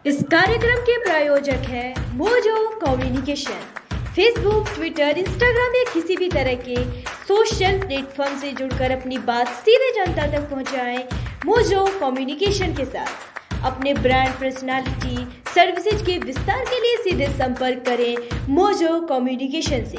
इस कार्यक्रम के प्रायोजक हैं mojo communication. Facebook, Twitter, Instagram या किसी भी तरह के सोशल प्लेटफॉर्म से जुड़कर अपनी बात सीधे जनता तक पहुंचाएं। मोजो कम्युनिकेशन के साथ अपने ब्रांड, पर्सनालिटी, सर्विसेज के विस्तार के लिए सीधे संपर्क करें मोजो कम्युनिकेशन से।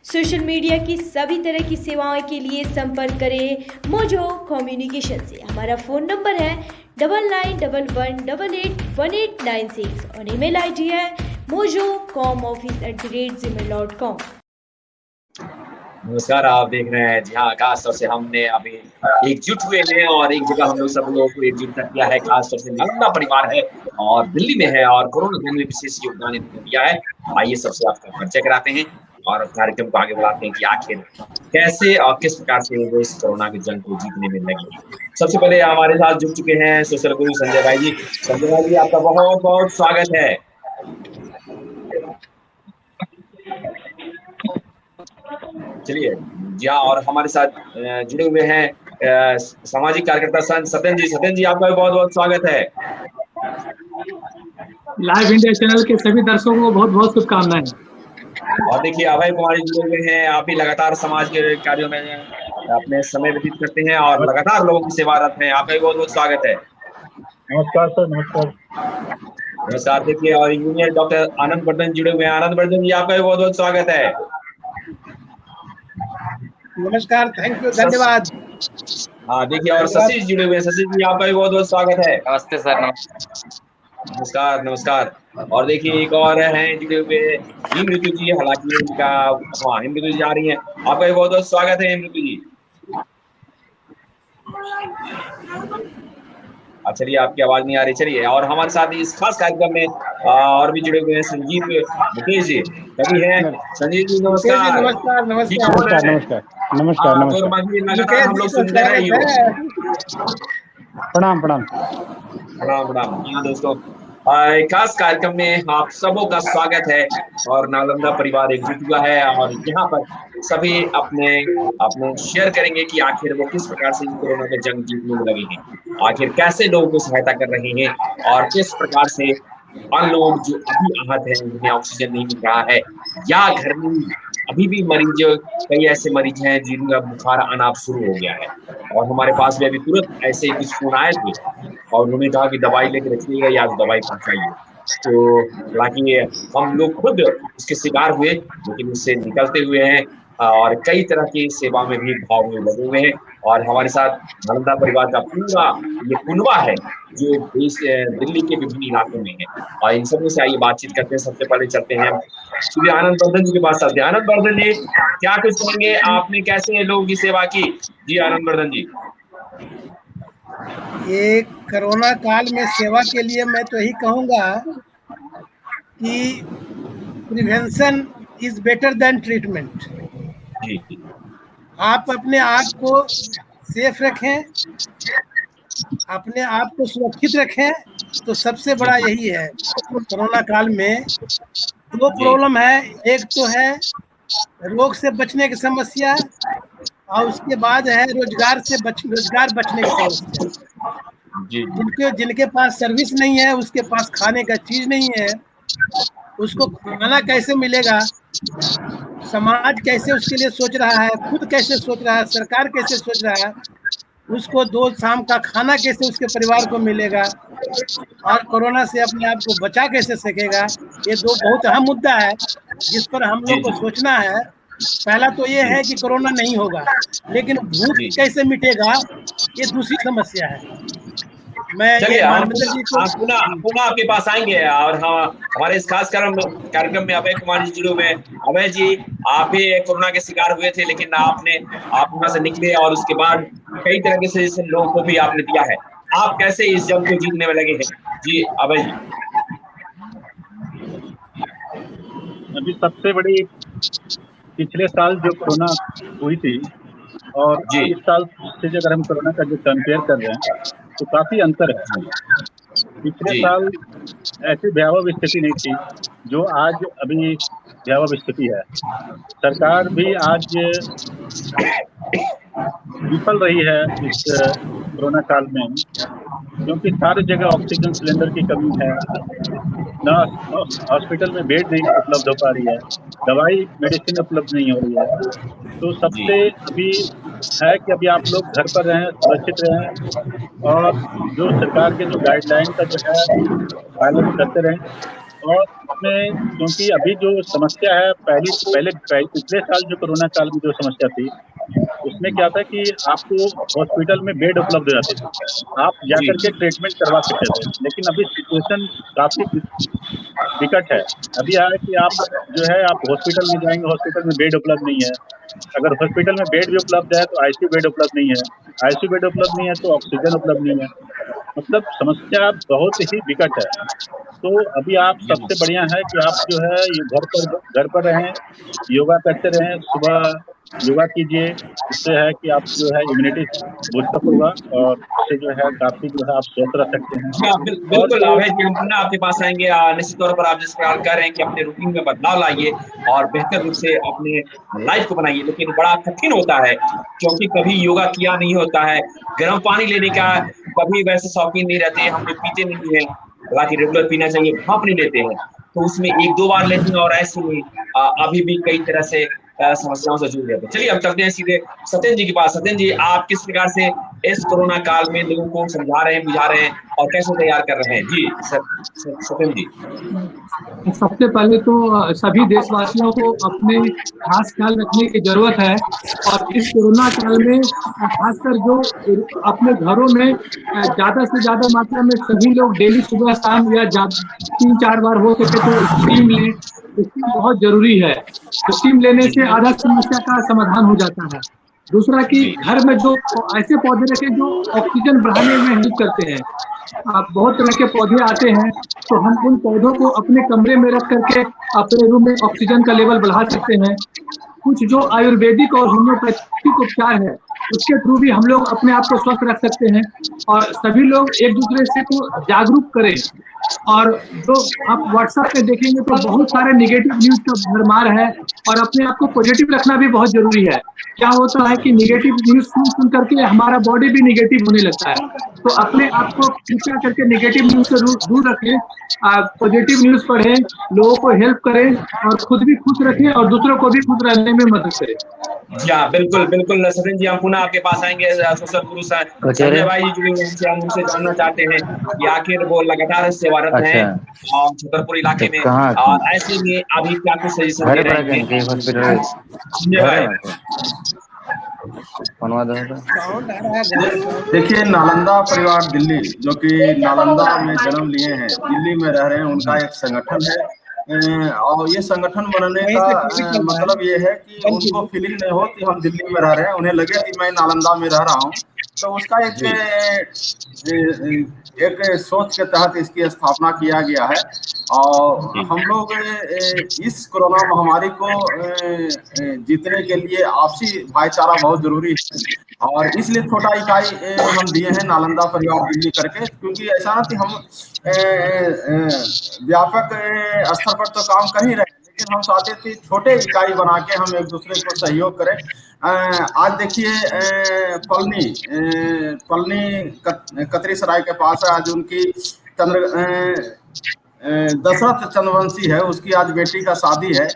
सोशल मीडिया की सभी तरह की सेवाओं के लिए संपर्क करें मोजो कम्युनिकेशन से। हमारा फ़ोन नंबर है 9911881896 और ईमेल आईडी है mojocomoffice@gmail.com। नमस्कार, आप देख रहे हैं जी हाँ, खासतौर से हमने अभी एकजुट हुए हैं और एक जगह हम लोग सब लोगों को एकजुट कर दिया है। खासतौर से नालंदा परिवार है और दिल्ली में है और कोरोना काल में विशेष योगदान इन्होंने दिया है। आइए सबसे आपका परिचय कराते हैं और कार्यक्रम को आगे बढ़ाते हैं कि आखिर कैसे और किस प्रकार से वो इस कोरोना की जंग को जीतने में लगे हैं। सबसे पहले हमारे साथ जुड़ चुके हैं सोशल गुरु संजय भाई जी। संजय भाई जी, आपका बहुत बहुत स्वागत है। चलिए जी हाँ, और हमारे साथ जुड़े हुए हैं सामाजिक कार्यकर्ता सत्यन जी। सत्यन जी, आपका भी बहुत बहुत स्वागत है। लाइव इंडिया चैनल के सभी दर्शकों को बहुत बहुत शुभकामनाएं। और देखिए, अभय कुमार जी जुड़े हुए हैं। आप भी लगातार समाज के कार्यों में अपने समय व्यतीत करते हैं और लगातार लोगों की सेवारत हैं। आपका भी बहुत बहुत स्वागत है। नमस्कार सर। नमस्कार। नमस्कार। देखिए, और इंजीनियर डॉक्टर आनंद वर्धन जुड़े हुए हैं। आनंद वर्धन जी, आपका भी बहुत बहुत स्वागत है। नमस्कार, थैंक यू, धन्यवाद। हाँ, देखिए, और शशि जुड़े हुए हैं। शशि जी, आपका भी बहुत बहुत स्वागत है। नमस्ते सर। नमस्कार नमस्कार। और देखिए, एक और हैं जुड़े हुए हिमृतु जी। हालांकि उनका हिमृतु जी आ रही हैं। आपका भी बहुत बहुत स्वागत है हिमृतु जी। चलिए, आपकी आवाज नहीं आ रही। चलिए, और हमारे साथ इस खास कार्यक्रम में और भी जुड़े हुए हैं संजीव मुकेश जी कभी हैं। संजीव जी, नमस्कार। नमस्कार। नमस्कार। नमस्कार। लगातार हम लोग सुनते रहे। प्रणाम प्रणाम प्रणाम। हाँ दोस्तों, खास कार्यक्रम में आप सबों का स्वागत है और नालंदा परिवार एकजुट हुआ है और यहाँ पर सभी अपने शेयर करेंगे कि आखिर वो किस प्रकार से कोरोना में जंग जीतने में लगे हैं, आखिर कैसे लोगों को सहायता कर रहे हैं और किस प्रकार से अन्य लोग जो अभी आहत हैं, जिन्हें ऑक्सीजन नहीं मिल रहा है या घर में अभी भी कई ऐसे मरीज हैं जिनका बुखार आना शुरू हो गया है। और हमारे पास भी अभी तुरंत ऐसे कुछ फोन आए थे और उन्होंने कहा कि दवाई लेकर रखिएगा या दवाई पहुंचाइए। तो हालांकि हम लोग खुद इसके शिकार हुए, लेकिन इससे निकलते हुए हैं और कई तरह की सेवा में भी भाव में लगे हुए हैं। और हमारे साथ नालंदा परिवार का पूरा ये कुनबा है जो दिल्ली के विभिन्न इलाकों में है और इन सबों से आइए बातचीत करते हैं। सबसे पहले चलते हैं सीधे आनंद वर्धन जी के पास। चलते हैं। आनंद वर्धन जी, क्या कुछ कहेंगे? आपने कैसे लोगों की सेवा की? जी आनंद वर्धन जी। ये कोरोना काल में सेवा के लिए मैं तो यही कहूँगा कि prevention is better than treatment. आप अपने आप को सेफ रखें, अपने आप को सुरक्षित रखें, तो सबसे बड़ा यही है। कोरोना काल में दो प्रॉब्लम है। एक तो है रोग से बचने की समस्या और उसके बाद है रोजगार बचने की समस्या। जिनके पास सर्विस नहीं है, उसके पास खाने का चीज नहीं है, उसको खाना कैसे मिलेगा, समाज कैसे उसके लिए सोच रहा है, खुद कैसे सोच रहा है, सरकार कैसे सोच रहा है, उसको 2 शाम का खाना कैसे उसके परिवार को मिलेगा और कोरोना से अपने आप को बचा कैसे सकेगा। ये दो बहुत अहम मुद्दा है जिस पर हम लोग को सोचना है। पहला तो ये है कि कोरोना नहीं होगा, लेकिन भूख कैसे मिटेगा, ये दूसरी समस्या है। चलिए, हम पुनः आपके पास आएंगे और हमारे इस खास कार्यक्रम में अभय कुमार जी जुड़े हुए हैं। अभय जी, आप भी कोरोना के शिकार हुए थे, लेकिन आप वहां से निकले और उसके बाद कई तरह के सजेशन लोगों को भी आपने दिया है। आप कैसे इस जंग को जीतने में लगे हैं? जी अभय जी। अभी सबसे बड़ी पिछले साल जो कोरोना हुई थी और इस साल से अगर हम कोरोना का जो कंपेयर कर रहे हैं तो काफी अंतर है। पिछले साल ऐसी भयावह स्थिति नहीं थी जो आज अभी भयावह स्थिति है। सरकार भी आज विफल रही है इस कोरोना काल में क्योंकि सारी जगह ऑक्सीजन सिलेंडर की कमी है, ना हॉस्पिटल में बेड नहीं उपलब्ध हो पा रही है, दवाई मेडिसिन उपलब्ध नहीं हो रही है। तो जी सबसे अभी है कि अभी आप लोग घर पर रहें, सुरक्षित रहें और जो सरकार के जो गाइडलाइन का जो है पालन करते रहें। और इसमें क्योंकि अभी जो समस्या है पिछले साल जो कोरोना काल में जो समस्या थी, उसमें क्या था कि आपको हॉस्पिटल में बेड उपलब्ध हो जाते थे, आप जी जाकर के ट्रीटमेंट करवा सकते थे। लेकिन अभी सिचुएशन काफी विकट है। अभी है कि आप जो है आप हॉस्पिटल में जाएंगे, हॉस्पिटल में बेड उपलब्ध नहीं है। अगर हॉस्पिटल में बेड भी उपलब्ध है तो आईसीयू बेड उपलब्ध नहीं है, आईसीयू बेड उपलब्ध नहीं है तो ऑक्सीजन उपलब्ध नहीं है। मतलब समस्या बहुत ही विकट है। तो अभी आप सबसे बढ़िया है कि आप जो है ये घर पर रहें, योगा करते रहें, सुबह योगा कीजिए। इससे है कि आप जो है इम्यूनिटी बूस्टअप होगा और इससे जो है काफी जो है आप स्वस्थ रह सकते हैं। हाँ, और बिल्कुल जो अभय जी, हम पुनः आपके पास आएंगे। निश्चित तौर पर आप जिस प्रकार कह रहे हैं कि अपने रूटीन में बदलाव लाइए और बेहतर रूप से अपने लाइफ को बनाइए, लेकिन बड़ा कठिन होता है क्योंकि कभी योगा किया नहीं होता है। गर्म पानी लेने का कभी वैसे शौकीन नहीं रहते, हम लोग पीते नहीं है, हालांकि रेगुलर पीना चाहिए, भाप नहीं लेते हैं तो उसमें एक दो बार लेते हैं और ऐसे में अभी भी कई तरह से समस्याओं से जूझ रहे थे। चलिए अब चलते हैं सीधे सत्येंद्र जी के पास। सत्येंद्र जी, आप किस प्रकार से इस कोरोना काल में लोगों को समझा रहे हैं, बुझा रहे हैं और कैसे तैयार कर रहे हैं? जी सत्येंद्र जी। सबसे पहले तो सभी देशवासियों को अपने खास ख्याल रखने की जरूरत है और इस कोरोना काल में खासकर जो अपने घरों में ज्यादा से ज्यादा मात्रा में सभी लोग डेली सुबह शाम या 3-4 बार हो सके तो स्टीम लें। स्टीम बहुत जरूरी है। स्टीम लेने से आधा समस्या का समाधान हो जाता है। दूसरा कि घर में जो ऐसे पौधे रखें जो ऑक्सीजन बढ़ाने में हेल्प करते हैं। बहुत तरह के पौधे आते हैं तो हम उन पौधों को अपने कमरे में रख करके अपने रूम में ऑक्सीजन का लेवल बढ़ा सकते हैं। कुछ जो आयुर्वेदिक और होम्योपैथिक उपचार है उसके थ्रू भी हम लोग अपने आप को स्वस्थ रख सकते हैं और सभी लोग एक दूसरे से को जागरूक करें। और जो आप व्हाट्सएप पे देखेंगे तो बहुत सारे निगेटिव न्यूज का भरमार है और अपने आप को पॉजिटिव रखना भी बहुत जरूरी है। क्या होता है कि निगेटिव न्यूज सुन करके हमारा बॉडी भी निगेटिव होने लगता है, तो अपने आप को कृपया करके निगेटिव न्यूज से दूर रखें, पॉजिटिव न्यूज पढ़ें, लोगों को हेल्प करें और खुद भी खुश रखें और दूसरों को भी खुश रहने में मदद करें। जी हाँ, बिल्कुल बिल्कुल सचिन जी, हम पुनः आपके पास आएंगे। सोशल गुरु संजय भाई जी जुड़े हुए हैं, हम उनसे जानना चाहते हैं कि आखिर वो लगातार सेवारत हैं और छतरपुर इलाके में, और ऐसे में अभी क्या कुछ सजेशन दे रहे हैं संजय भाई? देखिए, नालंदा परिवार दिल्ली, जो कि नालंदा में जन्म लिए हैं, दिल्ली में रह रहे हैं, उनका एक संगठन है। और ये संगठन बनने का मतलब ये है कि उनको फीलिंग नहीं हो कि हम दिल्ली में रह रहे हैं, उन्हें लगे कि मैं नालंदा में रह रहा हूँ। तो उसका एक सोच के तहत इसकी स्थापना किया गया है। और हम लोग इस कोरोना महामारी को जीतने के लिए आपसी भाईचारा बहुत जरूरी है, और इसलिए छोटा इकाई हम दिए हैं नालंदा परिवार दिल्ली करके, क्योंकि ऐसा ना कि हम व्यापक स्तर पर तो काम कर ही रहे हैं, लेकिन हम चाहते थे छोटे इकाई बना के हम एक दूसरे को सहयोग करें। आज देखिए, पलनी कतरी सराय के पास है, आज उनकी दशरथ चंद्रवंशी है, उसकी आज बेटी का शादी है।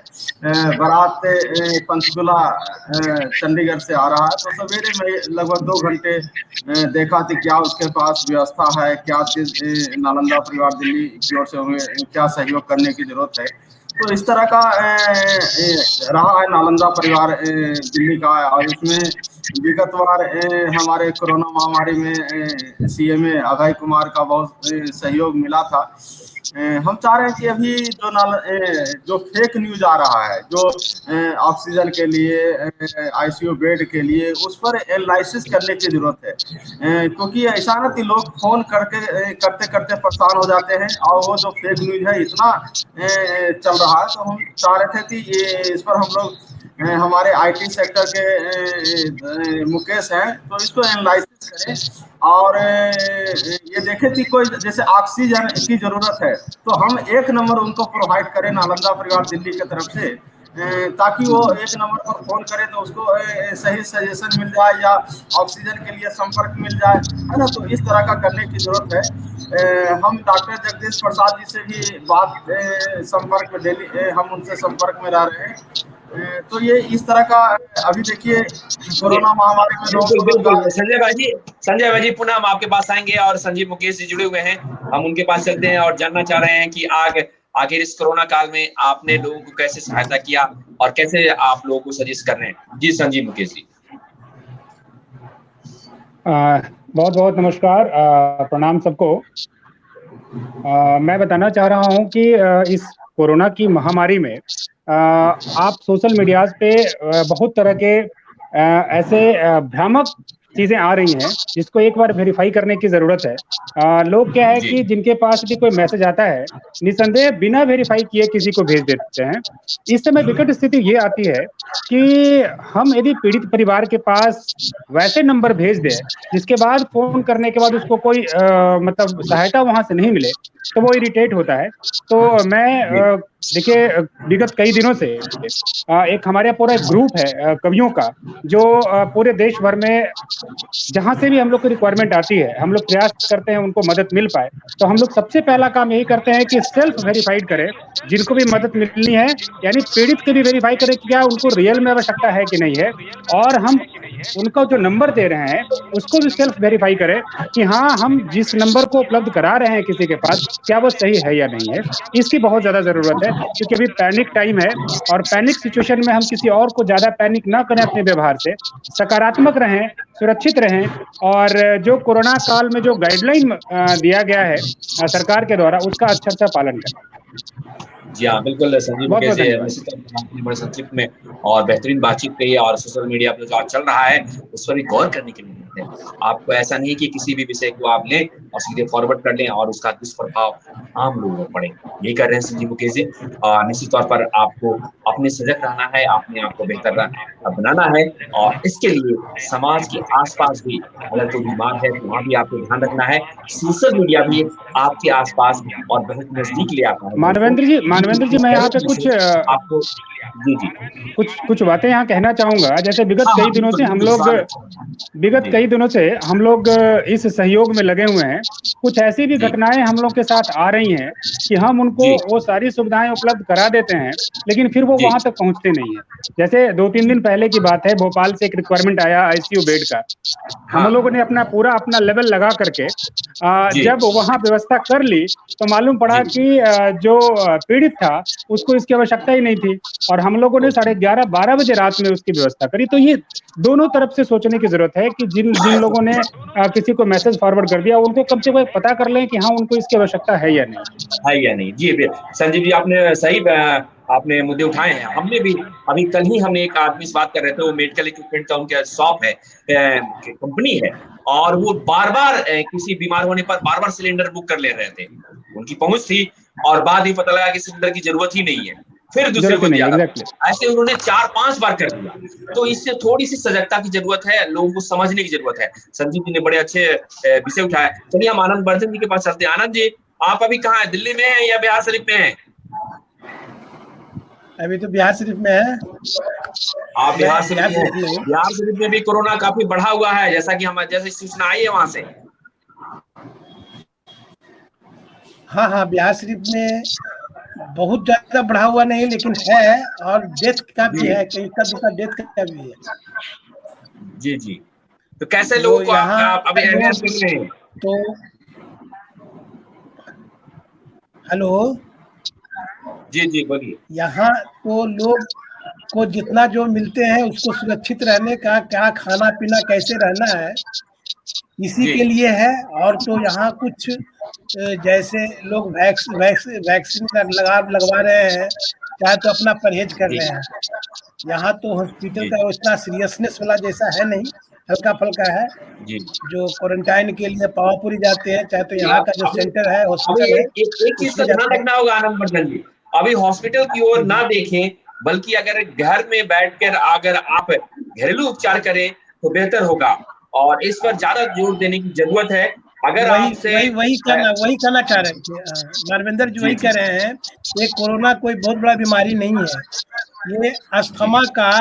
बारात पंचकुला चंडीगढ़ से आ रहा है, तो सवेरे में लगभग 2 घंटे देखा थी क्या उसके पास व्यवस्था है, क्या चीज नालंदा परिवार दिल्ली की ओर से हमें क्या सहयोग करने की जरूरत है। तो इस तरह का रहा है नालंदा परिवार दिल्ली का। और इसमें विगतवार हमारे कोरोना महामारी में सीएमए अभय कुमार का बहुत सहयोग मिला था। हम चाह रहे हैं कि अभी जो फेक न्यूज आ रहा है, जो ऑक्सीजन के लिए, आईसीयू बेड के लिए, उस पर एनालिसिस करने की जरूरत है, क्योंकि ऐसा ना कि लोग फोन करते करते परेशान हो जाते हैं और वो जो फेक न्यूज है इतना चल रहा है। तो हम चाह रहे थे कि ये इस पर हम लोग हमारे आईटी सेक्टर के मुकेश हैं, तो इसको एनालिसिस करें और ये देखें कि कोई जैसे ऑक्सीजन की जरूरत है तो हम 1 नंबर उनको प्रोवाइड करें नालंदा परिवार दिल्ली की तरफ से, ताकि वो एक नंबर पर फोन करे तो उसको सही सजेशन मिल जाए या ऑक्सीजन के लिए संपर्क मिल जाए, है ना। तो इस तरह का करने की जरूरत है। हम डॉक्टर जगदीश प्रसाद जी से भी बात संपर्क में डेली हम उनसे संपर्क में रह रहे हैं। तो ये इस तरह का अभी देखिए कोरोना महामारी में लोगों को बिल्कुल संजय भाई जी पुनः हम आपके पास आएंगे और संजीव मुकेश जी जुड़े हुए हैं, हम उनके पास चलते हैं और जानना चाह रहे हैं कि आखिर इस कोरोना काल में आपने लोगों को कैसे सहायता किया और कैसे आप लोगों को सजेस्ट कर रहे हैं। जी संजीव मुकेश जी। बहुत बहुत नमस्कार, प्रणाम सबको। मैं बताना चाह रहा हूं कि इस कोरोना की महामारी में आप सोशल मीडियाज पे बहुत तरह के ऐसे भ्रामक चीजें आ रही हैं जिसको एक बार वेरीफाई करने की जरूरत है। लोग क्या है कि जिनके पास भी कोई मैसेज आता है निसंदेह बिना वेरीफाई किए किसी को भेज देते हैं। इस समय विकट स्थिति ये आती है कि हम यदि पीड़ित परिवार के पास वैसे नंबर भेज दें जिसके बाद फोन करने के बाद उसको कोई मतलब सहायता वहां से नहीं मिले तो वो इरिटेट होता है। तो मैं देखिए विगत कई दिनों से एक हमारे पूरा ग्रुप है कवियों का जो पूरे देश भर में जहां से भी हम लोग को रिक्वायरमेंट आती है हम लोग प्रयास करते हैं उनको मदद मिल पाए। तो हम लोग सबसे पहला काम यही करते हैं कि सेल्फ वेरीफाइड करें, जिनको भी मदद मिलनी है यानी पीड़ित के भी वेरीफाई करें कि क्या उनको रियल में आवश्यकता है कि नहीं है, और हम उनका जो नंबर दे रहे हैं उसको भी सेल्फ वेरीफाई करें कि हाँ हम जिस नंबर को उपलब्ध करा रहे हैं किसी के पास क्या वो सही है या नहीं है। इसकी बहुत ज्यादा जरूरत है क्योंकि अभी पैनिक टाइम है और पैनिक सिचुएशन में हम किसी और को ज्यादा पैनिक ना करें, अपने व्यवहार से सकारात्मक रहें, सुरक्षित रहें और जो कोरोना काल में जो गाइडलाइन दिया गया है सरकार के द्वारा उसका अच्छा पालन करें। जी हाँ बिल्कुल संजीव मुकेश जी, निश्चित तौर पर आपने बड़े संक्षिप्त में और बेहतरीन बातचीत कही और सोशल मीडिया पर जो आज चल रहा है उस पर भी गौर करने के लिए आपको ऐसा नहीं कि किसी भी विषय को आप लें और सीधे फॉरवर्ड कर लें और उसका दुष्प्रभाव आम लोगों पर पड़े, यही कर रहे हैं संजीव मुकेश जी। निश्चित तौर पर आपको अपने सजग रहना है, अपने आप को बेहतर बनाना है और इसके लिए समाज के आसपास भी अगर कोई बीमार है तो वहाँ भी आपको ध्यान रखना है। सोशल मीडिया भी आपके आसपास और बहुत नजदीक ले आता है। मानवेंद्र जी मैं यहाँ पे कुछ आपको कुछ बातें यहाँ कहना चाहूंगा। जैसे विगत कई दिनों से हम लोग इस सहयोग में लगे हुए हैं। कुछ ऐसी भी घटनाएं हम लोग के साथ आ रही हैं कि हम उनको वो सारी सुविधाएं उपलब्ध करा देते हैं लेकिन फिर वो वहां तक पहुंचते नहीं है। जैसे 2-3 दिन पहले की बात है, भोपाल से एक रिक्वायरमेंट आया आईसीयू बेड का। हम लोगों ने अपना लेवल लगा करके जब वहां व्यवस्था कर ली तो मालूम पड़ा कि जो पीड़ित था उसको इसकी आवश्यकता ही नहीं थी और हम लोगों ने 11:30-12 बजे रात में उसकी व्यवस्था करी। तो ये दोनों तरफ से सोचने की जरूरत है कि जिन लोगों ने किसी को मैसेज फॉरवर्ड कर दिया उनको कम से कम पता कर लें कि हाँ उनको इसकी आवश्यकता है या नहीं। जी संजीव जी आपने सही आपने मुद्दे उठाए हैं। हमने भी अभी कल ही हमने एक आदमी से बात कर रहे थे, वो मेडिकल इक्विपमेंट का उनका शॉप है, कंपनी है और वो बार-बार किसी बीमार होने पर बार-बार सिलेंडर बुक कर ले रहे थे। उनकी पहुंच थी और बाद ही पता लगा कि सिलेंडर की जरूरत ही नहीं है, फिर दूसरे को दिया। ऐसे उन्होंने 4-5 बार कर दिया। तो इससे थोड़ी सी सजगता की जरूरत है, लोगों को समझने की जरूरत है। संजीव जी ने बड़े अच्छे विषय उठाया। चलिए हम आनंद बर्धन जी के पास चलते हैं। आनंद जी आप अभी कहाँ है, दिल्ली में है या बिहार शरीफ में है? अभी तो बिहार शरीफ में है। आप बिहार शरीफ में भी कोरोना काफी बढ़ा हुआ है जैसा कि हम जैसे सूचना आई है वहां से। हाँ बिहार शरीफ में बहुत ज्यादा बढ़ा हुआ नहीं लेकिन है और डेथ का भी है, कहीं का डेथ का भी है। जी तो कैसे लोगों को आप अभी अवेयर कर रहे हैं? तो हेलो जी बोलिए। यहाँ तो लोग को जितना जो मिलते हैं उसको सुरक्षित रहने का, क्या खाना पीना कैसे रहना है इसी के लिए है। और तो यहाँ कुछ जैसे लोग वैक्सीन लगवा रहे हैं, चाहे तो अपना परहेज कर रहे हैं। यहाँ तो हॉस्पिटल का इतना सीरियसनेस वाला जैसा है नहीं, हल्का फल्का है। जो क्वारंटाइन के लिए पावापुरी जाते हैं, चाहे तो यहाँ का जो सेंटर है हॉस्पिटल है। एक चीज का ध्यान रखना होगा आनंद बर्धन जी, अभी हॉस्पिटल की ओर ना देखें बल्कि अगर घर में बैठकर अगर आप घरेलू उपचार करें तो बेहतर होगा और इस पर ज्यादा जोर देने की जरूरत है। अगर वही कहना चाह रहे थे मानवेंद्र जी, वही कह रहे हैं कि कोरोना कोई बहुत बड़ा बीमारी नहीं है। ये अस्थमा का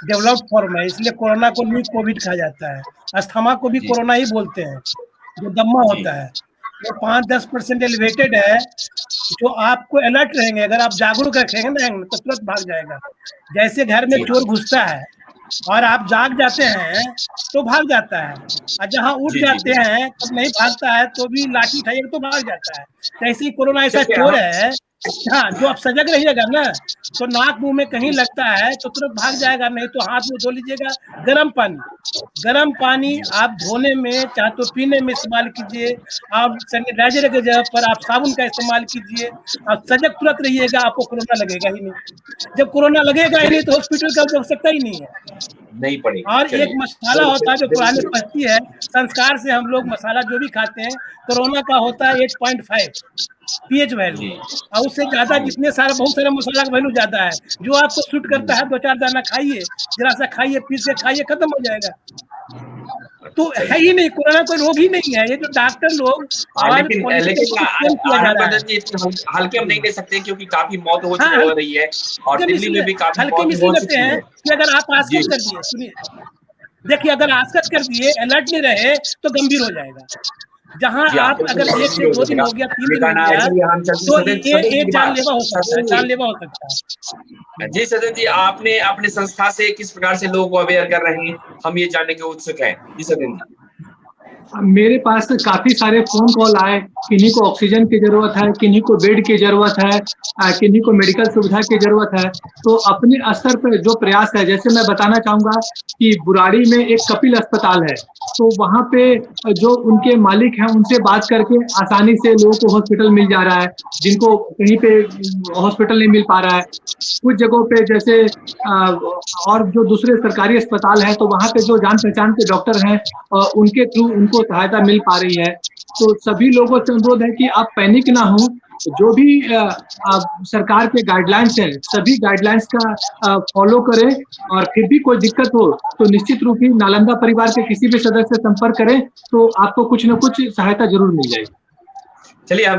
डेवलप्ड फॉर्म है, इसलिए कोरोना को न्यू कोविड कहा जाता है। अस्थमा को भी जी। कोरोना ही बोलते हैं, जो दम्मा जी। होता है। वो 5-10% एलिवेटेड है, जो आपको अलर्ट रहेंगे, अगर आप जागरूक रखेंगे ना तो तुरंत भाग जाएगा। जैसे घर में जी। चोर घुसता है और आप जाग जाते हैं तो भाग जाता है, और जहाँ उठ जी, जी, जाते जी। हैं तब नहीं भागता है तो भी लाठी उठाइएगा तो भाग जाता है। तो ऐसे ही कोरोना ऐसा चलिए चोर हम है, हाँ, जो आप सजग रहिएगा ना तो नाक मुंह में कहीं लगता है तो तुरंत भाग जाएगा, नहीं तो हाथ मुंह धो लीजिएगा। गर्म पानी आप धोने में चाहे तो पीने में इस्तेमाल कीजिए, आप सैनिटाइजर की जगह पर आप साबुन का इस्तेमाल कीजिए। आप सजग तुरंत रहिएगा, आपको कोरोना लगेगा ही नहीं। जब कोरोना लगेगा ही नहीं तो हॉस्पिटल का आवश्यकता ही नहीं है। नहीं पड़ेगी। और एक चलिए मसाला होता है जो पुराने बिल्कुल। पत्ती है, संस्कार से हम लोग मसाला जो भी खाते हैं, कोरोना का होता है 8.5 पीएच वैल्यू, जी। और उससे ज्यादा जितने सारे बहुत सारे मसाला का वैल्यू ज्यादा है। जो आपको सूट करता है 2-4 दाना खाइए, जरा सा खाइए, पीस के खाइए, खत्म हो जाएगा। तो है ही नहीं, कोरोना कोई रोग ही नहीं है। ये जो डॉक्टर लोग हाँ, और लेकिन पॉलिटिकल लेकिन क्लेम किया जा रहा है। हरभजन जी इतने हल्के हम नहीं ले सकते क्योंकि काफी मौत हो हाँ, हो रही है और हल्के में दिल्ली में इसलिए भी काफी हल्के में मौत इसलिए हो करते चुकी हैं है। कि अगर आप जी। आसकत कर दिए, सुनिए, देखिए, अगर आसकत कर दिए, अलर्ट नहीं रहे तो गंभीर हो जाएगा। जहां जी, आप बिल्कुल अगर 1 से हो 2 दिन जाएगा। हो गया, 3 ये दिन हो कहना है, गया, चलिए हम चलते तो सदन ये सदन जी की बात जानलेवा हो सकता है, सदन जानलेवा हो सकता है। जी सदन जी, आपने अपने संस्था से किस प्रकार से लोगों को अवेयर कर रहे हैं, हम ये जानने के उत्सुक हैं। जी सदन जी। मेरे पास काफी सारे फोन कॉल आए, किन्हीं को ऑक्सीजन की जरूरत है, किन्हीं को बेड की जरूरत है, किन्हीं को मेडिकल सुविधा की जरूरत है। तो अपने स्तर पर जो प्रयास है, जैसे मैं बताना चाहूंगा कि बुराड़ी में एक कपिल अस्पताल है, तो वहाँ पे जो उनके मालिक हैं उनसे बात करके आसानी से लोगों को हॉस्पिटल मिल जा रहा है, जिनको कहीं पे हॉस्पिटल नहीं मिल पा रहा है। कुछ जगहों पे जैसे और जो दूसरे सरकारी अस्पताल हैं, तो वहाँ पे जो जान पहचान के डॉक्टर हैं, उनके थ्रू उनको सहायता मिल पा रही है। तो सभी लोगों से अनुरोध है कि आप पैनिक ना हो, जो भी सरकार के गाइडलाइंस हैं, सभी गाइडलाइंस का फॉलो करें, और फिर भी कोई दिक्कत हो तो निश्चित रूप से नालंदा परिवार के किसी भी सदस्य से संपर्क करें, तो आपको कुछ न कुछ सहायता जरूर मिल जाएगी। चलिए हम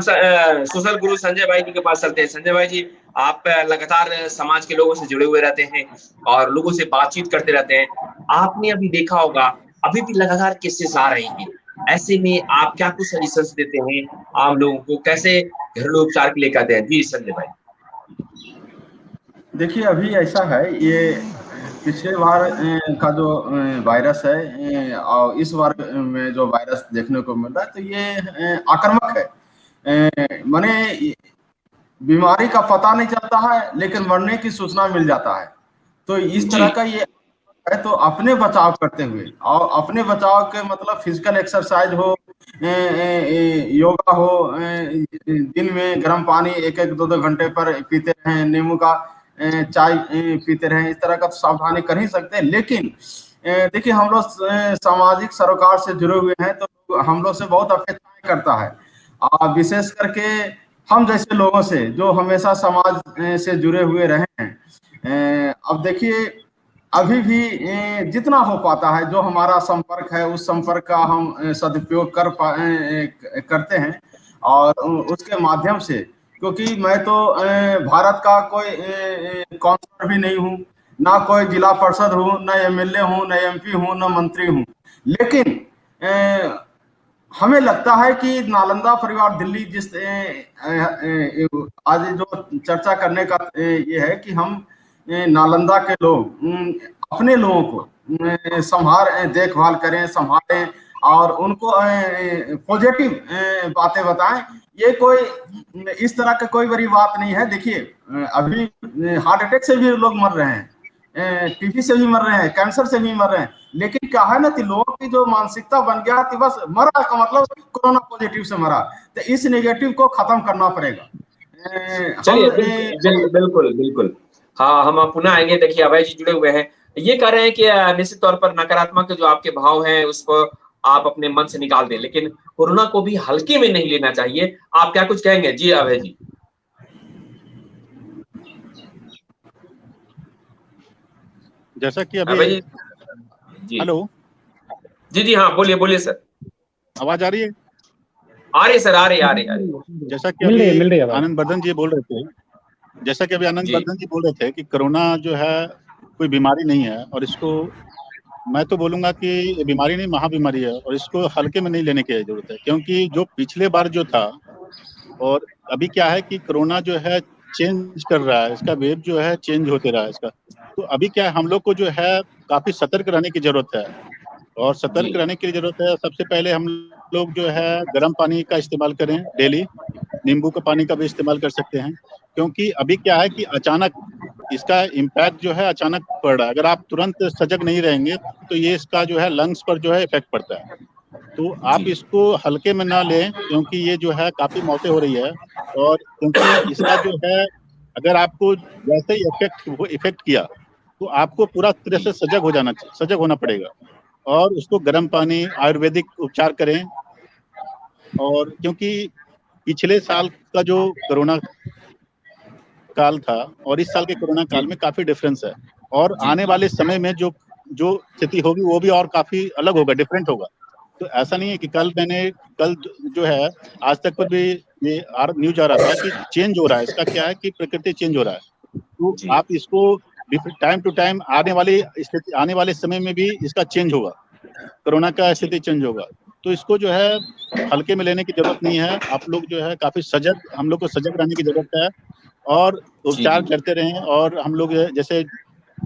सोशल गुरु संजय भाई जी के पास चलते हैं। संजय भाई जी, आप लगातार समाज के लोगों से जुड़े हुए रहते हैं और लोगों से बातचीत करते रहते हैं। आपने अभी देखा होगा, अभी भी लगातार केसेस आ रहे हैं। ऐसे में आप क्या कुछ सजेशंस देते हैं आम लोगों को, कैसे घरेलू उपचार के लिए कहते हैं? जी संजय भाई। देखिए, अभी ऐसा है, ये पिछले बार का जो वायरस है और इस बार में जो वायरस देखने को मिल रहा है, तो ये आक्रामक है। माने बीमारी का पता नहीं चलता है लेकिन मरने की सूचना मिल जाता है। तो इस तरह का ये है, तो अपने बचाव करते हुए, और अपने बचाव के मतलब फिजिकल एक्सरसाइज हो, योगा हो, दिन में गर्म पानी 1-2 घंटे पर पीते रहें, नींबू का चाय पीते रहें। इस तरह का तो सावधानी कर ही सकते हैं। लेकिन देखिए, हम लोग सामाजिक सरोकार से जुड़े हुए हैं, तो हम लोग से बहुत अपेक्षाएं करता है, विशेष करके हम जैसे लोगों से जो हमेशा समाज से जुड़े हुए रहे हैं। अब देखिए, अभी भी जितना हो पाता है, जो हमारा संपर्क है, उस संपर्क का हम सदुपयोग करते हैं, और उसके माध्यम से, क्योंकि मैं तो भारत का कोई काउंसलर भी नहीं हूँ, ना कोई जिला परिषद हूँ, ना एमएलए हूँ, ना एमपी हूँ, ना मंत्री हूँ। लेकिन हमें लगता है कि नालंदा परिवार दिल्ली जिस आज जो चर्चा करने का ये है कि हम नालंदा के लोग अपने लोगों को देखभाल करें, संभालें, और उनको पॉजिटिव बातें बताएं। ये कोई इस तरह का कोई बड़ी बात नहीं है। देखिए, अभी हार्ट अटैक से भी लोग मर रहे हैं, टीबी से भी मर रहे हैं, कैंसर से भी मर रहे हैं। लेकिन क्या है ना कि लोगों की जो मानसिकता बन गया कि बस मरा का मतलब कोरोना पॉजिटिव से मरा, तो इस नेगेटिव को खत्म करना पड़ेगा। चलिए बिल्कुल बिल्कुल। हाँ, हम पुनः आएंगे। देखिए, अभय जी जुड़े हुए हैं, ये कह रहे हैं कि निश्चित तौर पर नकारात्मक जो आपके भाव हैं उसको आप अपने मन से निकाल दें, लेकिन कोरोना को भी हल्के में नहीं लेना चाहिए। आप क्या कुछ कहेंगे? जी अभय जी। जैसा कि अभी अभय जी। हेलो, जी हाँ, बोलिए बोलिए सर। आवाज आ रही है? आ रही सर, आ रही। जैसा कि अभी आनंद बर्धन जी बोल रहे थे जैसा कि अभी आनंद जी। वर्धन जी बोल रहे थे कि कोरोना जो है कोई बीमारी नहीं है, और इसको मैं तो बोलूंगा कि ये बीमारी नहीं, महाबीमारी है, और इसको हल्के में नहीं लेने की जरूरत है। क्योंकि जो पिछले बार जो था और अभी क्या है कि कोरोना जो है चेंज कर रहा है, इसका वेव जो है चेंज होते रहा है इसका। तो अभी क्या है, हम लोग को जो है काफी सतर्क रहने की जरूरत है, और सतर्क रहने की जरूरत है। सबसे पहले हम लोग जो है गर्म पानी का इस्तेमाल करें डेली, नींबू का पानी का भी इस्तेमाल कर सकते हैं। क्योंकि अभी क्या है कि अचानक इसका इम्पैक्ट जो है अचानक पड़ रहा है। अगर आप तुरंत सजग नहीं रहेंगे तो ये इसका जो है लंग्स पर जो है इफेक्ट पड़ता है। तो आप इसको हल्के में ना लें, क्योंकि ये जो है काफी मौतें हो रही है। और क्योंकि इसका जो है अगर आपको जैसे ही इफेक्ट किया तो आपको पूरा तरह से सजग होना पड़ेगा, और उसको गर्म पानी, आयुर्वेदिक उपचार करें। और क्योंकि पिछले साल का जो कोरोना काल था और इस साल के कोरोना काल में काफी डिफरेंस है, और आने वाले समय में जो स्थिति होगी वो भी और काफी अलग होगा, डिफरेंट होगा। तो ऐसा नहीं है कि कल जो है आज तक पर भी ये न्यूज आ रहा था कि चेंज हो रहा है। इसका क्या है कि प्रकृति चेंज हो रहा है, तो आप इसको टाइम टू टाइम आने वाले समय में भी इसका चेंज होगा, कोरोना का स्थिति चेंज होगा। तो इसको जो है हल्के में लेने की जरूरत नहीं है। आप लोग जो है काफी हम लोग को सजग रहने की जरूरत है, और उपचार करते रहें। और हम लोग जैसे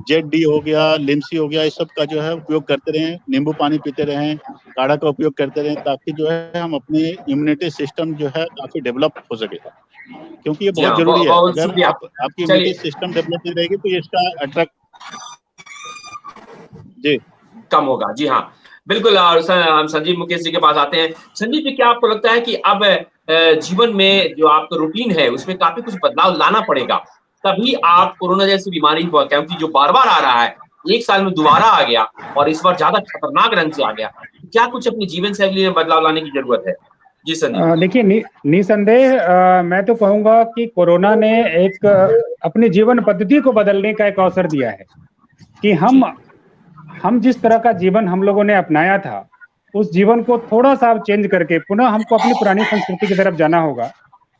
जेड हो गया, लिमसी हो गया, इस सब का जो है उपयोग करते रहें, नींबू पानी पीते रहें, काढ़ा का उपयोग करते रहें, ताकि जो है हम अपने इम्यूनिटी सिस्टम जो है काफी डेवलप हो सके। क्योंकि ये बहुत जरूरी है। अगर आपकी इम्यूनिटी सिस्टम डेवलप नहीं रहेगी तो ये इसका अट्रैक्ट जी कम होगा। जी हाँ, बिल्कुल। और हम संजीव मुकेश जी के पास आते हैं। संजीव जी, क्या आपको लगता है कि अब जीवन में जो आपका रूटीन है उसमें काफी कुछ बदलाव लाना पड़ेगा, तभी आप कोरोना जैसी बीमारी को, क्योंकि जो बार-बार आ रहा है, एक साल में दोबारा आ गया और इस बार ज्यादा खतरनाक रंग से आ गया, क्या कुछ अपनी जीवन शैली में बदलाव लाने की जरूरत है? जी संजीव। देखिए, निसंदेह मैं तो कहूंगा कि कोरोना ने एक अपनी जीवन पद्धति को बदलने का एक अवसर दिया है कि हम जिस तरह का जीवन हम लोगों ने अपनाया था, उस जीवन को थोड़ा सा चेंज करके पुनः हमको अपनी पुरानी संस्कृति की तरफ जाना होगा।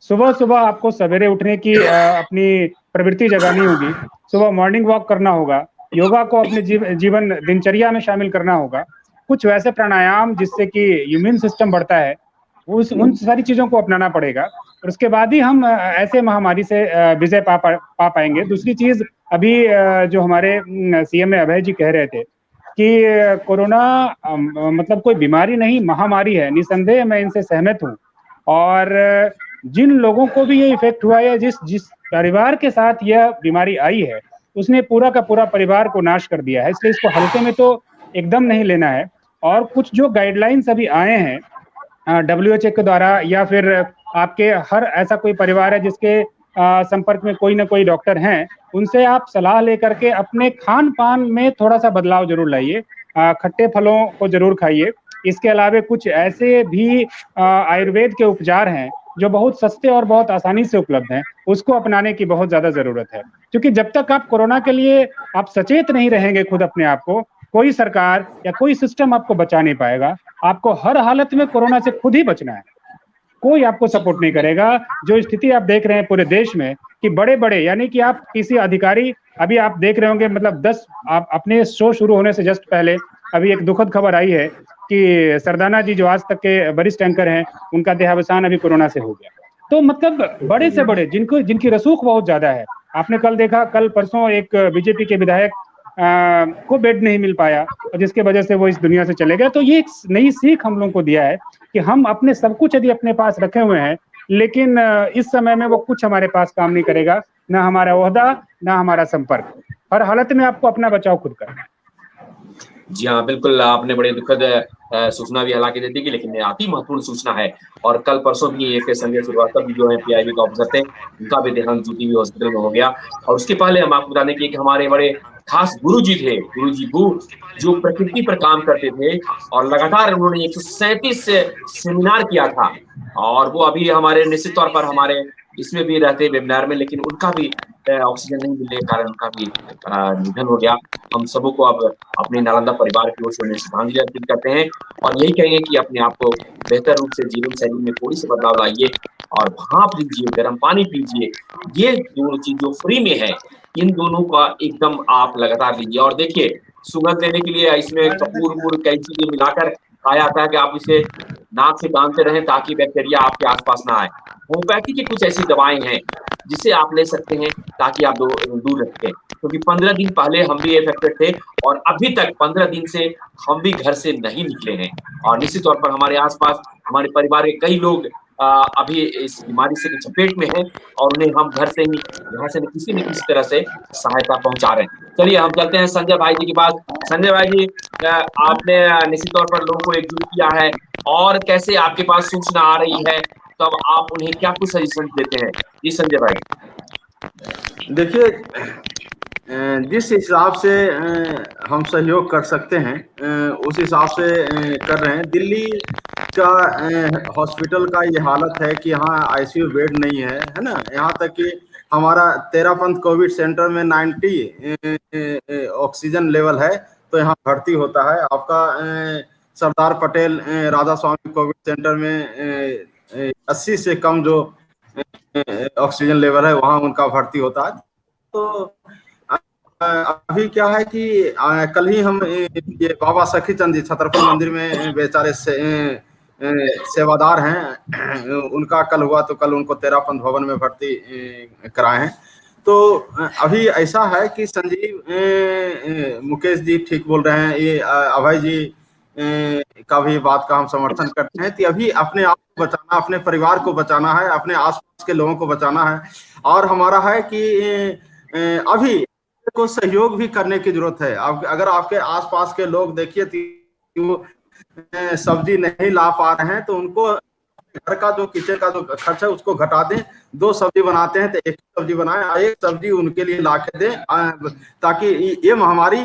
सुबह आपको सवेरे उठने की अपनी प्रवृत्ति जगानी होगी, सुबह मॉर्निंग वॉक करना होगा, योगा को अपने जीवन दिनचर्या में शामिल करना होगा, कुछ वैसे प्राणायाम जिससे कि इम्यून सिस्टम बढ़ता है, उन सारी चीजों को अपनाना पड़ेगा। और उसके बाद ही हम ऐसे महामारी से विजय पा पाएंगे। दूसरी चीज, अभी जो हमारे सीएम अभय जी कह रहे थे कि कोरोना मतलब कोई बीमारी नहीं, महामारी है, निसंदेह मैं इनसे सहमत हूँ। और जिन लोगों को भी ये इफेक्ट हुआ है, जिस परिवार के साथ यह बीमारी आई है, उसने पूरा का पूरा परिवार को नाश कर दिया है। इसलिए इसको हल्के में तो एकदम नहीं लेना है। और कुछ जो गाइडलाइंस अभी आए हैं WHO के द्वारा, या फिर आपके हर ऐसा कोई परिवार है जिसके संपर्क में कोई ना कोई डॉक्टर हैं, उनसे आप सलाह लेकर के अपने खान पान में थोड़ा सा बदलाव जरूर लाइए। खट्टे फलों को जरूर खाइए। इसके अलावा कुछ ऐसे भी आयुर्वेद के उपचार हैं जो बहुत सस्ते और बहुत आसानी से उपलब्ध हैं, उसको अपनाने की बहुत ज्यादा जरूरत है। क्योंकि जब तक आप कोरोना के लिए आप सचेत नहीं रहेंगे खुद अपने आप को, कोई सरकार या कोई सिस्टम आपको बचा नहीं पाएगा। आपको हर हालत में कोरोना से खुद ही बचना है, कोई आपको सपोर्ट नहीं करेगा। जो स्थिति आप देख रहे हैं पूरे देश में कि बड़े यानी कि आप किसी अधिकारी, अभी आप देख रहे होंगे, मतलब आप अपने शो शुरू होने से जस्ट पहले अभी एक दुखद खबर आई है कि सरदाना जी जो आज तक के वरिष्ठ एंकर हैं, उनका देहावसान अभी कोरोना से हो गया। तो मतलब बड़े से बड़े जिनकी रसूख बहुत ज्यादा है। आपने कल परसों एक बीजेपी के विधायक को बेड नहीं मिल पाया और जिसके वजह से वो इस दुनिया से चले गए। तो ये एक नई सीख हम लोगों को दिया है कि हम अपने सब कुछ यदि अपने पास रखे हुए हैं, लेकिन इस समय में वो कुछ हमारे पास काम नहीं करेगा, ना हमारा ओहदा, ना हमारा संपर्क। हर हालत में आपको अपना बचाव खुद करना है। जी हाँ, बिल्कुल। आपने बड़े दुखद सूचना भी हालांकि दे दी, लेकिन अति महत्वपूर्ण सूचना है। और कल परसों भी एक संजय श्रीवास्तव जो है PIB का ऑफिसर थे, उनका भी देहांत जीटीबी हॉस्पिटल में हो गया। और उसके पहले हम आपको बता दें कि हमारे बड़े खास गुरुजी थे, गुरुजी गु, जो प्रकृति पर काम करते थे और लगातार उन्होंने 137 सेमिनार किया था। और वो अभी हमारे निश्चित तौर पर हमारे इसमें भी रहते वेबिनार में, लेकिन उनका भी ऑक्सीजन नहीं मिलने के कारण उनका भी निधन हो गया। हम सबों को अब अपने नालंदा परिवार की ओर से उन्हें श्रद्धांजलि अर्पित करते हैं और यही कहेंगे कि अपने आप को बेहतर रूप से जीवन शैली में थोड़ी सी बदलाव लाइए और भाप लीजिए, गर्म पानी पीजिए। ये दोनों चीज जो फ्री में है, इन दोनों का एकदम आप लगातार लीजिए। और देखिए, सुगंध देने के लिए इसमें कपूर वपूर कई चीजें मिलाकर कहा जाता है कि आप इसे नाक से बांधते रहें ताकि बैक्टीरिया आपके आसपास ना आए। होम्योपैथी की कुछ ऐसी दवाएं हैं जिसे आप ले सकते हैं ताकि आप दूर रखें, क्योंकि 15 दिन पहले हम भी इफेक्टेड थे और अभी तक 15 दिन से हम भी घर से नहीं निकले हैं। और निश्चित तौर पर हमारे आसपास हमारे परिवार के कई लोग अभी इस बीमारी से चपेट में हैं और उन्हें हम घर से ही यहाँ से किसी न किसी तरह से सहायता पहुंचा रहे हैं। चलिए हम चलते हैं संजय भाई जी के पास। संजय भाई जी, आपने निश्चित तौर पर लोगों को एकजुट किया है और कैसे आपके पास सूचना आ रही है, तब तो आप उन्हें क्या कुछ सजेशन देते हैं? जी संजय भाई। देखिए, जिस हिसाब से हम सहयोग कर सकते हैं उस हिसाब से कर रहे हैं। दिल्ली का हॉस्पिटल का ये हालत है कि यहाँ आईसीयू बेड नहीं है ना। यहाँ तक कि हमारा तेरापंथ कोविड सेंटर में 90 ऑक्सीजन लेवल है, तो यहाँ भर्ती होता है। आपका सरदार पटेल राधा स्वामी कोविड सेंटर में 80 से कम जो ऑक्सीजन लेवल है वहाँ उनका भर्ती होता है। तो अभी क्या है कि कल ही हम ये बाबा सखी चंद जी छतरपुर मंदिर में बेचारे सेवादार हैं, उनका कल हुआ तो कल उनको तेरापंथ भवन में भर्ती कराए हैं। तो अभी ऐसा है कि संजीव मुकेश जी ठीक बोल रहे हैं, ये अभय जी का भी बात का हम समर्थन करते हैं कि अभी अपने आप को बचाना, अपने परिवार को बचाना है, अपने आसपास के लोगों को बचाना है। और हमारा है कि अभी को सहयोग भी करने की जरूरत है। अगर आपके आसपास के लोग देखिए वो सब्जी नहीं ला पा रहे हैं तो उनको घर का जो किचन का जो खर्च है उसको घटा दें। 2 सब्जी बनाते हैं तो 1 सब्जी बनाएं, 1 सब्जी उनके लिए ला के दें, ताकि ये महामारी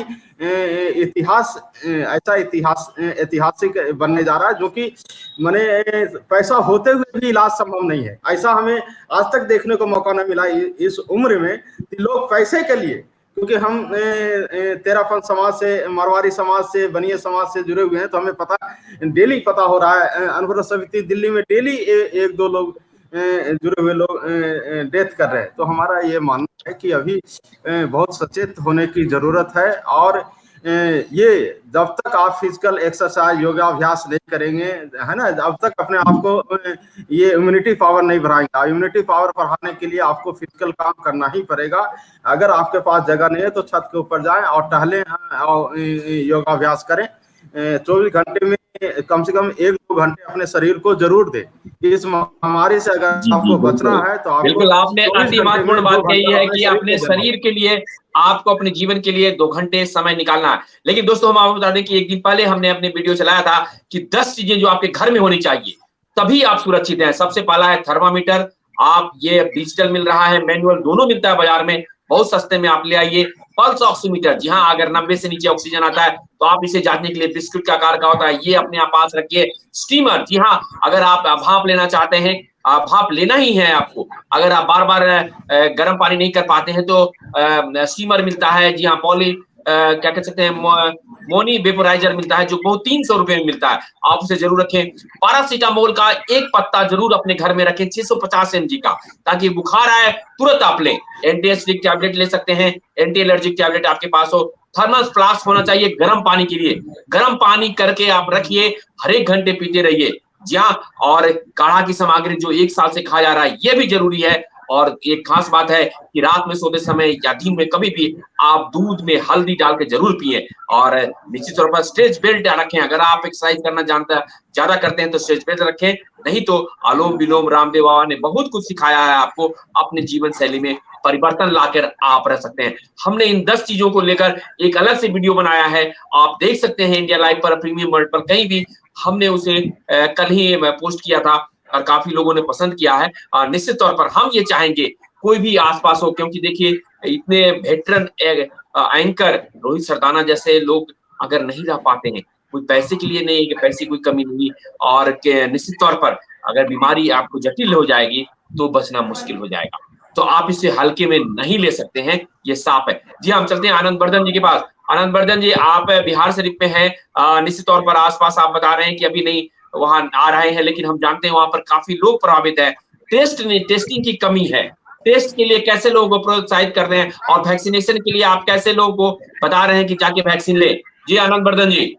इतिहास ऐसा ऐतिहासिक बनने जा रहा है जो कि माने पैसा होते हुए भी इलाज संभव नहीं है। ऐसा हमें आज तक देखने को मौका नहीं मिला इस उम्र में कि लोग पैसे के लिए, क्योंकि हम तेरापंथ समाज से, मारवाड़ी समाज से, बनिया समाज से जुड़े हुए हैं, तो हमें पता डेली पता हो रहा है। अनुभव समिति दिल्ली में डेली 1-2 लोग जुड़े हुए लोग डेथ कर रहे हैं। तो हमारा ये मानना है कि अभी बहुत सचेत होने की जरूरत है। और ये जब तक आप फिजिकल एक्सरसाइज योगाभ्यास नहीं करेंगे, है ना, जब तक अपने आप को ये इम्यूनिटी पावर नहीं बढ़ाएंगे। इम्यूनिटी पावर बढ़ाने के लिए आपको फिजिकल काम करना ही पड़ेगा। अगर आपके पास जगह नहीं है तो छत के ऊपर जाएं और टहलें और योगाभ्यास करें। 24 घंटे में कम से कम 1-2 घंटे अपने शरीर को जरूर दें। इस महामारी से अगर आपको बचना है तो आपको बिल्कुल आपने अति महत्वपूर्ण बात कही है कि अपने शरीर के लिए आपको अपने जीवन के लिए 2 घंटे समय निकालना है। लेकिन दोस्तों, हम आपको बता दें कि एक दिन पहले हमने अपने वीडियो चलाया था कि 10 चीजें जो आपके घर में होनी चाहिए तभी आप सुरक्षित हैं। सबसे पहला है थर्मामीटर। आप ये डिजिटल मिल रहा है, मैनुअल दोनों मिलता है बाजार में, बहुत सस्ते में आप ले आइए। पल्स ऑक्सीमीटर, जी हाँ, अगर 90 से नीचे ऑक्सीजन आता है तो आप इसे जांचने के लिए बिस्कुट का आकार का होता है, ये अपने आप पास रखिए। स्टीमर, जी हाँ, अगर आप भाप लेना चाहते हैं, भाप लेना ही है आपको, अगर आप बार बार गर्म पानी नहीं कर पाते हैं तो स्टीमर मिलता है। जी हाँ, क्या कह सकते हैं, मोनी वेपोराइजर मिलता है जो बहुत 300 रुपए में मिलता है, आप उसे जरूर रखें। पैरासीटामोल का 1 पत्ता जरूर अपने घर में रखें, 650 mg का, ताकि बुखार आए तुरंत आप लें। एंटी एसिडिक टैबलेट ले सकते हैं, एंटी एलर्जिक टैबलेट आपके पास हो। थर्मल फ्लास्क होना चाहिए गर्म पानी के लिए, गर्म पानी करके आप रखिए, हर 1 घंटे पीते रहिए। जी हाँ, और काढ़ा की सामग्री जो 1 साल से खाया जा रहा है ये भी जरूरी है। और एक खास बात है कि रात में सोते समय या दिन में कभी भी आप दूध में हल्दी डाल के जरूर पिए। और निश्चित तौर पर स्ट्रेच बेल्ट रखें। अगर आप एक्सरसाइज करना ज्यादा करते हैं तो स्ट्रेच बेल्ट रखें, नहीं तो अनुलोम विलोम रामदेव बाबा ने बहुत कुछ सिखाया है आपको, अपने जीवन शैली में परिवर्तन लाकर आप रह सकते हैं। हमने इन 10 चीजों को लेकर एक अलग से वीडियो बनाया है, आप देख सकते हैं इंडिया लाइव पर, प्रीमियम वर्ल्ड पर, कहीं भी हमने उसे कल ही पोस्ट किया था और काफी लोगों ने पसंद किया है। निश्चित तौर पर हम ये चाहेंगे कोई भी आसपास हो, क्योंकि देखिए इतने वेटरन एंकर रोहित सरदाना जैसे लोग अगर नहीं रह पाते हैं, कोई पैसे के लिए नहीं कि पैसे कोई कमी नहीं, और निश्चित तौर पर अगर बीमारी आपको जटिल हो जाएगी तो बचना मुश्किल हो जाएगा। तो आप इसे हल्के में नहीं ले सकते हैं, ये साफ है। जी हम चलते हैं आनंद वर्धन जी के पास। आनंद वर्धन जी, आप बिहार शरीफ में हैं, निश्चित तौर पर आसपास आप बता रहे हैं कि अभी नहीं वहां आ रहे हैं, लेकिन हम जानते हैं वहां पर काफी लोग प्रभावित हैं। टेस्टिंग की कमी है, टेस्ट के लिए कैसे लोगों को प्रोत्साहित कर रहे हैं और वैक्सीनेशन के लिए आप कैसे लोगों को बता रहे हैं कि जाके वैक्सीन ले? जी आनंद वर्धन जी।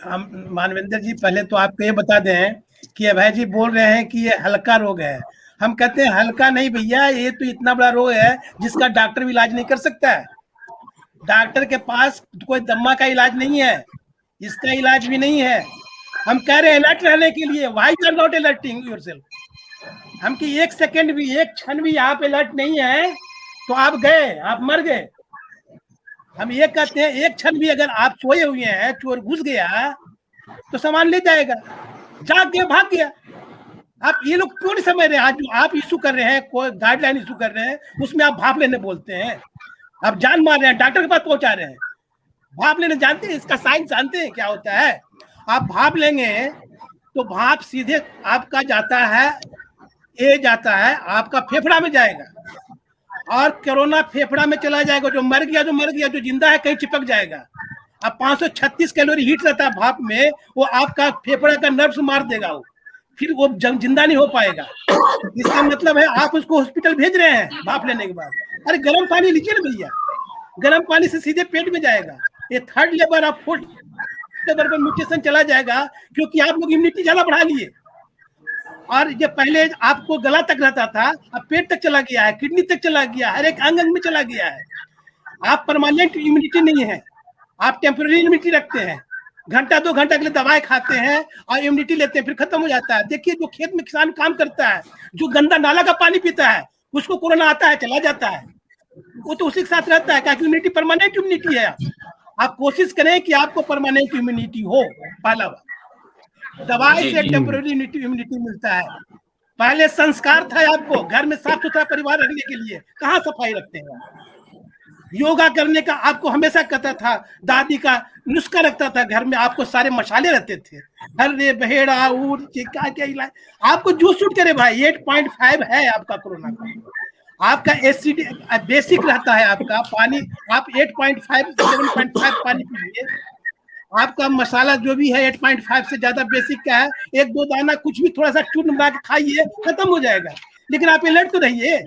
हम मानवेंद्र जी, पहले तो आपको ये बता दें कि अभय जी बोल रहे हैं कि ये हल्का रोग है। हम कहते हैं हल्का नहीं भैया, ये तो इतना बड़ा रोग है जिसका डॉक्टर भी इलाज नहीं कर सकता है। डॉक्टर के पास कोई दम्मा का इलाज नहीं है, इसका इलाज भी नहीं है। हम कह रहे हैं अलर्ट रहने के लिए, why you are not alerting yourself? हम कि एक सेकंड भी, एक क्षण भी यहाँ पे अलर्ट नहीं है तो आप गए, आप मर गए। हम ये कहते हैं एक क्षण भी अगर आप सोए हुए हैं, चोर घुस गया तो सामान ले जाएगा, जाग गया, भाग गया। आप ये लोग क्यों नहीं समझ रहे हैं? आज जो आप इशू कर रहे हैं, कोई गाइडलाइन इशू कर रहे हैं, उसमें आप भाप लेने बोलते हैं, आप जान मार रहे हैं, डॉक्टर के पास पहुंचा रहे हैं। भाप लेने जानते हैं, इसका साइंस जानते हैं क्या होता है? आप भाप लेंगे तो भाप सीधे आपका जाता है, ये जाता है आपका फेफड़ा में जाएगा और कोरोना फेफड़ा में चला जाएगा। जो मर गया, जो जिंदा है कहीं चिपक जाएगा। अब 536 कैलोरी हीट रहता है भाप में, वो आपका फेफड़ा का नर्व्स मार देगा, वो फिर वो जिंदा नहीं हो पाएगा। इसका मतलब है आप उसको हॉस्पिटल भेज रहे हैं भाप लेने के बाद। अरे गर्म पानी लीजिए ना भैया, गर्म पानी से सीधे पेट में जाएगा। ये थर्ड लेवल और फोर्थ लेवल पर म्यूटेशन चला जाएगा, क्योंकि आप लोग इम्यूनिटी ज्यादा बढ़ा लिए। और ये पहले आपको गला तक रहता था, अब पेट तक चला गया है, किडनी तक चला गया, हर एक अंग में चला गया है। आप परमानेंट इम्यूनिटी नहीं है, आप टेम्पररी इम्यूनिटी रखते हैं। घंटा 2 घंटा के लिए दवाई खाते हैं और इम्यूनिटी लेते हैं, फिर खत्म हो जाता है। देखिए जो खेत में किसान काम करता है, जो गंदा नाला का पानी पीता है, उसको कोरोना आता है, चला जाता है, वो तो उसी के साथ रहता है। क्योंकि इम्यूनिटी परमानेंट इम्यूनिटी है। आप कोशिश करें कि आपको परमानेंट इम्यूनिटी हो। पहला बात, दवाई से टेम्पररी इम्यूनिटी मिलता है। पहले संस्कार था आपको घर में साफ सुथरा परिवार रखने के लिए, कहाँ सफाई रखते हैं? योगा करने का आपको हमेशा कहता था, दादी का नुस्खा रखता था घर में, आपको सारे मसाले रहते थे, हरे बहेड़ा ऊट क्या क्या इलाज। आपको जो सूट करे भाई, 8.5 है आपका कोरोना का। आपका एसिड बेसिक रहता है आपका पानी, आप 8.5 7.5 पानी पीजिए। आपका मसाला जो भी है 8.5 से ज्यादा बेसिक का है। 1-2 दाना कुछ भी थोड़ा सा चूर्ण बना के खाइए, खत्म हो जाएगा। लेकिन आप अलर्ट तो रहिए,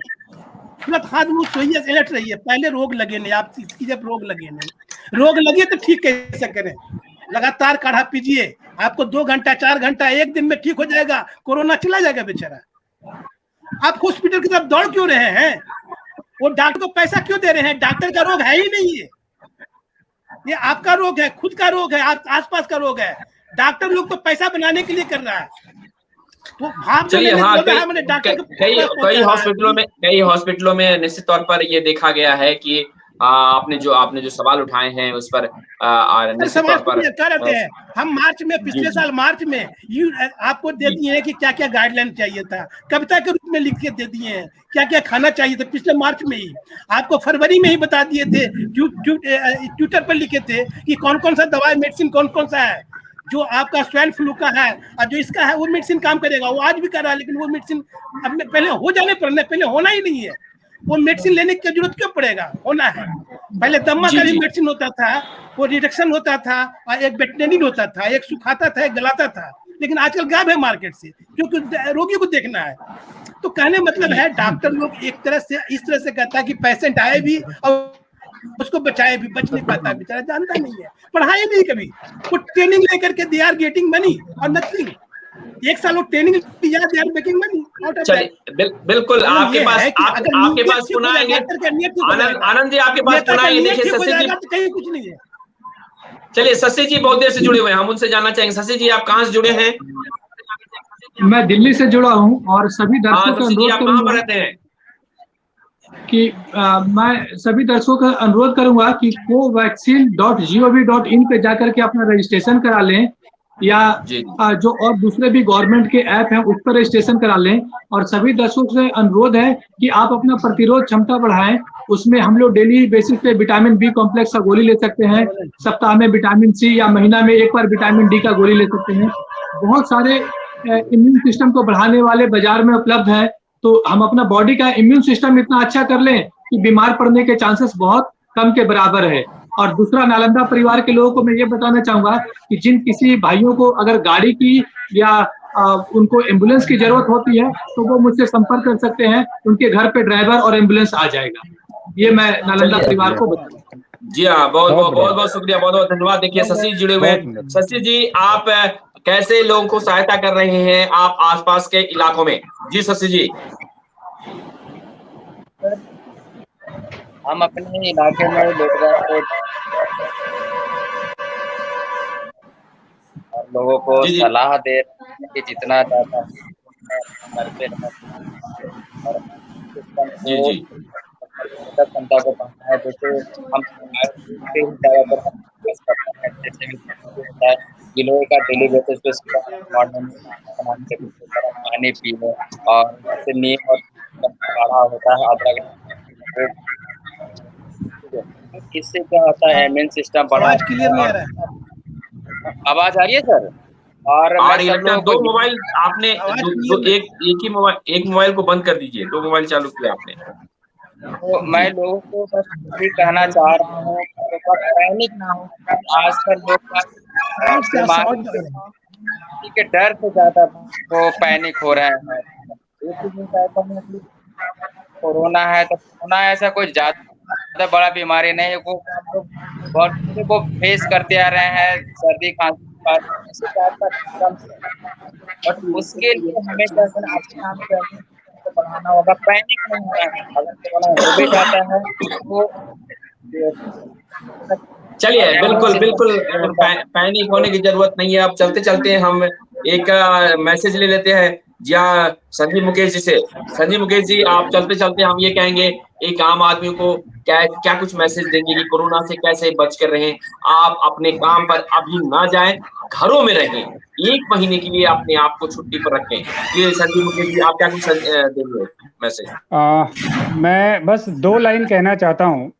तुरंत हाथ मुंह सोइए, अलर्ट रहिए। पहले रोग लगे नहीं, आप जब रोग लगे नहीं, रोग लगे तो ठीक कैसे करें? लगातार काढ़ा पीजिए, आपको 2 घंटा 4 घंटा 1 दिन में ठीक हो जाएगा, कोरोना चला जाएगा बेचारा। आप हॉस्पिटल की तरफ दौड़ क्यों रहे हैं? वो डॉक्टर को पैसा क्यों दे रहे हैं? डॉक्टर का रोग है ही नहीं है, ये आपका रोग है, खुद का रोग है, आप आसपास का रोग है। डॉक्टर लोग तो पैसा बनाने के लिए कर रहा है। तो चलिए हाँ, कई हॉस्पिटलों में निश्चित तौर पर ये देखा गया है कि आपने जो सवाल उठाए हैं उस पर सवाल करते हैं। हम पिछले साल मार्च में आपको दे दिए हैं कि क्या क्या गाइडलाइन चाहिए था, कविता के रूप में लिख के दे दिए हैं, क्या क्या खाना चाहिए था पिछले मार्च में ही। आपको फरवरी में ही बता दिए थे, ट्विटर पर लिखे थे कि कौन कौन सा दवाई मेडिसिन कौन कौन सा है। जो आपका स्वाइन फ्लू का है और जो इसका है वो मेडिसिन काम करेगा, वो आज भी कर रहा है। लेकिन वो मेडिसिन अब पहले हो जाने पर, पहले होना ही नहीं है। वो मेडिसिन लेने की जरूरत क्यों पड़ेगा? होना है। पहले दम्मा का भी मेडिसिन होता था, वो रिडक्शन होता था, और एक बेटनेडिन होता था, एक सुखाता था, एक गलाता था। लेकिन आजकल गायब है मार्केट से, क्योंकि रोगी को देखना है। तो कहने मतलब है डॉक्टर लोग एक तरह से इस तरह से कहता है कि पेशेंट आए भी और उसको बचाए भी, बच नहीं पाता, बेचारा जानता नहीं है, पढ़ाई नहीं कभी। वो ट्रेनिंग लेकर के दे आर गेटिंग मनी और नथिंग। 1 साल वो ट्रेनिंग लिया, दे आर मेकिंग मनी। चलिए बिल्कुल आपके पास पुनः आएंगे आनंद जी, आपके पास पुनः आएंगे। देखिए शशि जी, कहीं कुछ नहीं है। चलिए शशि जी बहुत देर से जुड़े हुए हैं, हम उनसे जानना चाहेंगे। शशि जी आप कहाँ से जुड़े हैं? मैं दिल्ली से जुड़ा हूँ और सभी दर्शकों का अनुरोध करूंगा कि मैं सभी दर्शकों का अनुरोध करूंगा कि covaccine.gov.in पे जाकर के अपना रजिस्ट्रेशन करा लें, या जो और दूसरे भी गवर्नमेंट के ऐप हैं उस पर रजिस्ट्रेशन करा लें। और सभी दर्शकों से अनुरोध है कि आप अपना प्रतिरोध क्षमता बढ़ाएं। उसमें हम लोग डेली बेसिस पे विटामिन बी कॉम्प्लेक्स का गोली ले सकते हैं, सप्ताह में विटामिन सी या महीना में 1 बार विटामिन डी का गोली ले सकते हैं। बहुत सारे इम्यून सिस्टम को बढ़ाने वाले बाजार में उपलब्ध है। तो हम अपना बॉडी का इम्यून सिस्टम इतना अच्छा कर लें कि बीमार पड़ने के चांसेस बहुत कम के बराबर है। और दूसरा, नालंदा परिवार के लोगों को मैं ये बताना चाहूंगा कि जिन किसी भाइयों को अगर गाड़ी की या उनको एम्बुलेंस की जरूरत होती है तो वो मुझसे संपर्क कर सकते हैं, उनके घर पे ड्राइवर और एम्बुलेंस आ जाएगा। ये मैं नालंदा परिवार को बता। जी हाँ, बहुत बहुत बहुत बढ़िया। बहुत बहुत शुक्रिया, बहुत बहुत धन्यवाद। देखिए शशि जी जुड़े हुए बहुत हैं। सुंदर। शशि जी, आप कैसे लोगों को सहायता कर रहे हैं आप आसपास के इलाकों में? जी शशि जी। हम अपने इलाके में लोगों को और लोगों को जी जी सलाह दे रहे हैं कि जितना ज्यादा घर पे रहें और सिस्टम जी को जी प्रतिरोधक क्षमता को बढ़ाना है। जैसे हम पे ही ज्यादातर हम फोकस करते हैं, जैसे कि होता है गिलोय का डेली बेसिस पे सुबह मॉर्निंग में खाना बनाने से पहले गर्म पानी पी लो, और जैसे नीम और काढ़ा होता है अदरक, वो ठीक है। तो इससे क्या होता है, इम्यून सिस्टम बढ़ा आवाज रहता क्लियर है। नहीं आ और रहा है। आवाज आ रही है सर? और आ मैं रही सब लगता है। लोगों दो को मोबाइल आपने आवाज दो, क्लियर दो नहीं। एक ही मोबाइल, एक मोबाइल को बंद कर दीजिए, दो मोबाइल चालू किया आपने। तो मैं जी लोगों को बस यही कहना चाह रहा हूँ कि बस पैनिक ना हो, क्योंकि आजकल लोग बस साउंड से बीमारी साउंड बीमारी के डर से ज्यादा वो पैनिक हो रहे हैं। एक चीज मैं चाहता हूँ कि कोरोना है तो कोरोना ऐसा कोई ज्यादा बड़ा बीमारी नहीं है, वो हम लोग वर्षों को फेस करते आ रहे हैं, सर्दी खांसी बुखार ऐसे टाइप का सिम्टम्स है। बट उसके लिए हमें क्या करना, अपने आप को immune system को बढ़ाना होगा, पैनिक नहीं होना है। अगर कोरोना हो भी जाता है तो चलिए, इम्यून बिल्कुल सिस्टम बिल्कुल होता है। पैनिक होने की जरूरत नहीं है। अब चलते चलते हम एक मैसेज ले लेते हैं जी हाँ, संजीव मुकेश जी से। संजीव मुकेश जी, आप चलते चलते हम ये कहेंगे एक आम आदमी को क्या क्या कुछ मैसेज देंगे कि कोरोना से कैसे बच कर रहें। आप अपने काम पर अभी ना जाएं, घरों में रहें, 1 महीने के लिए अपने आप को छुट्टी पर रखें। ये संजीव मुकेश जी, आप क्या कुछ देंगे मैसेज? मैं बस 2 लाइन कहना चाहता हूँ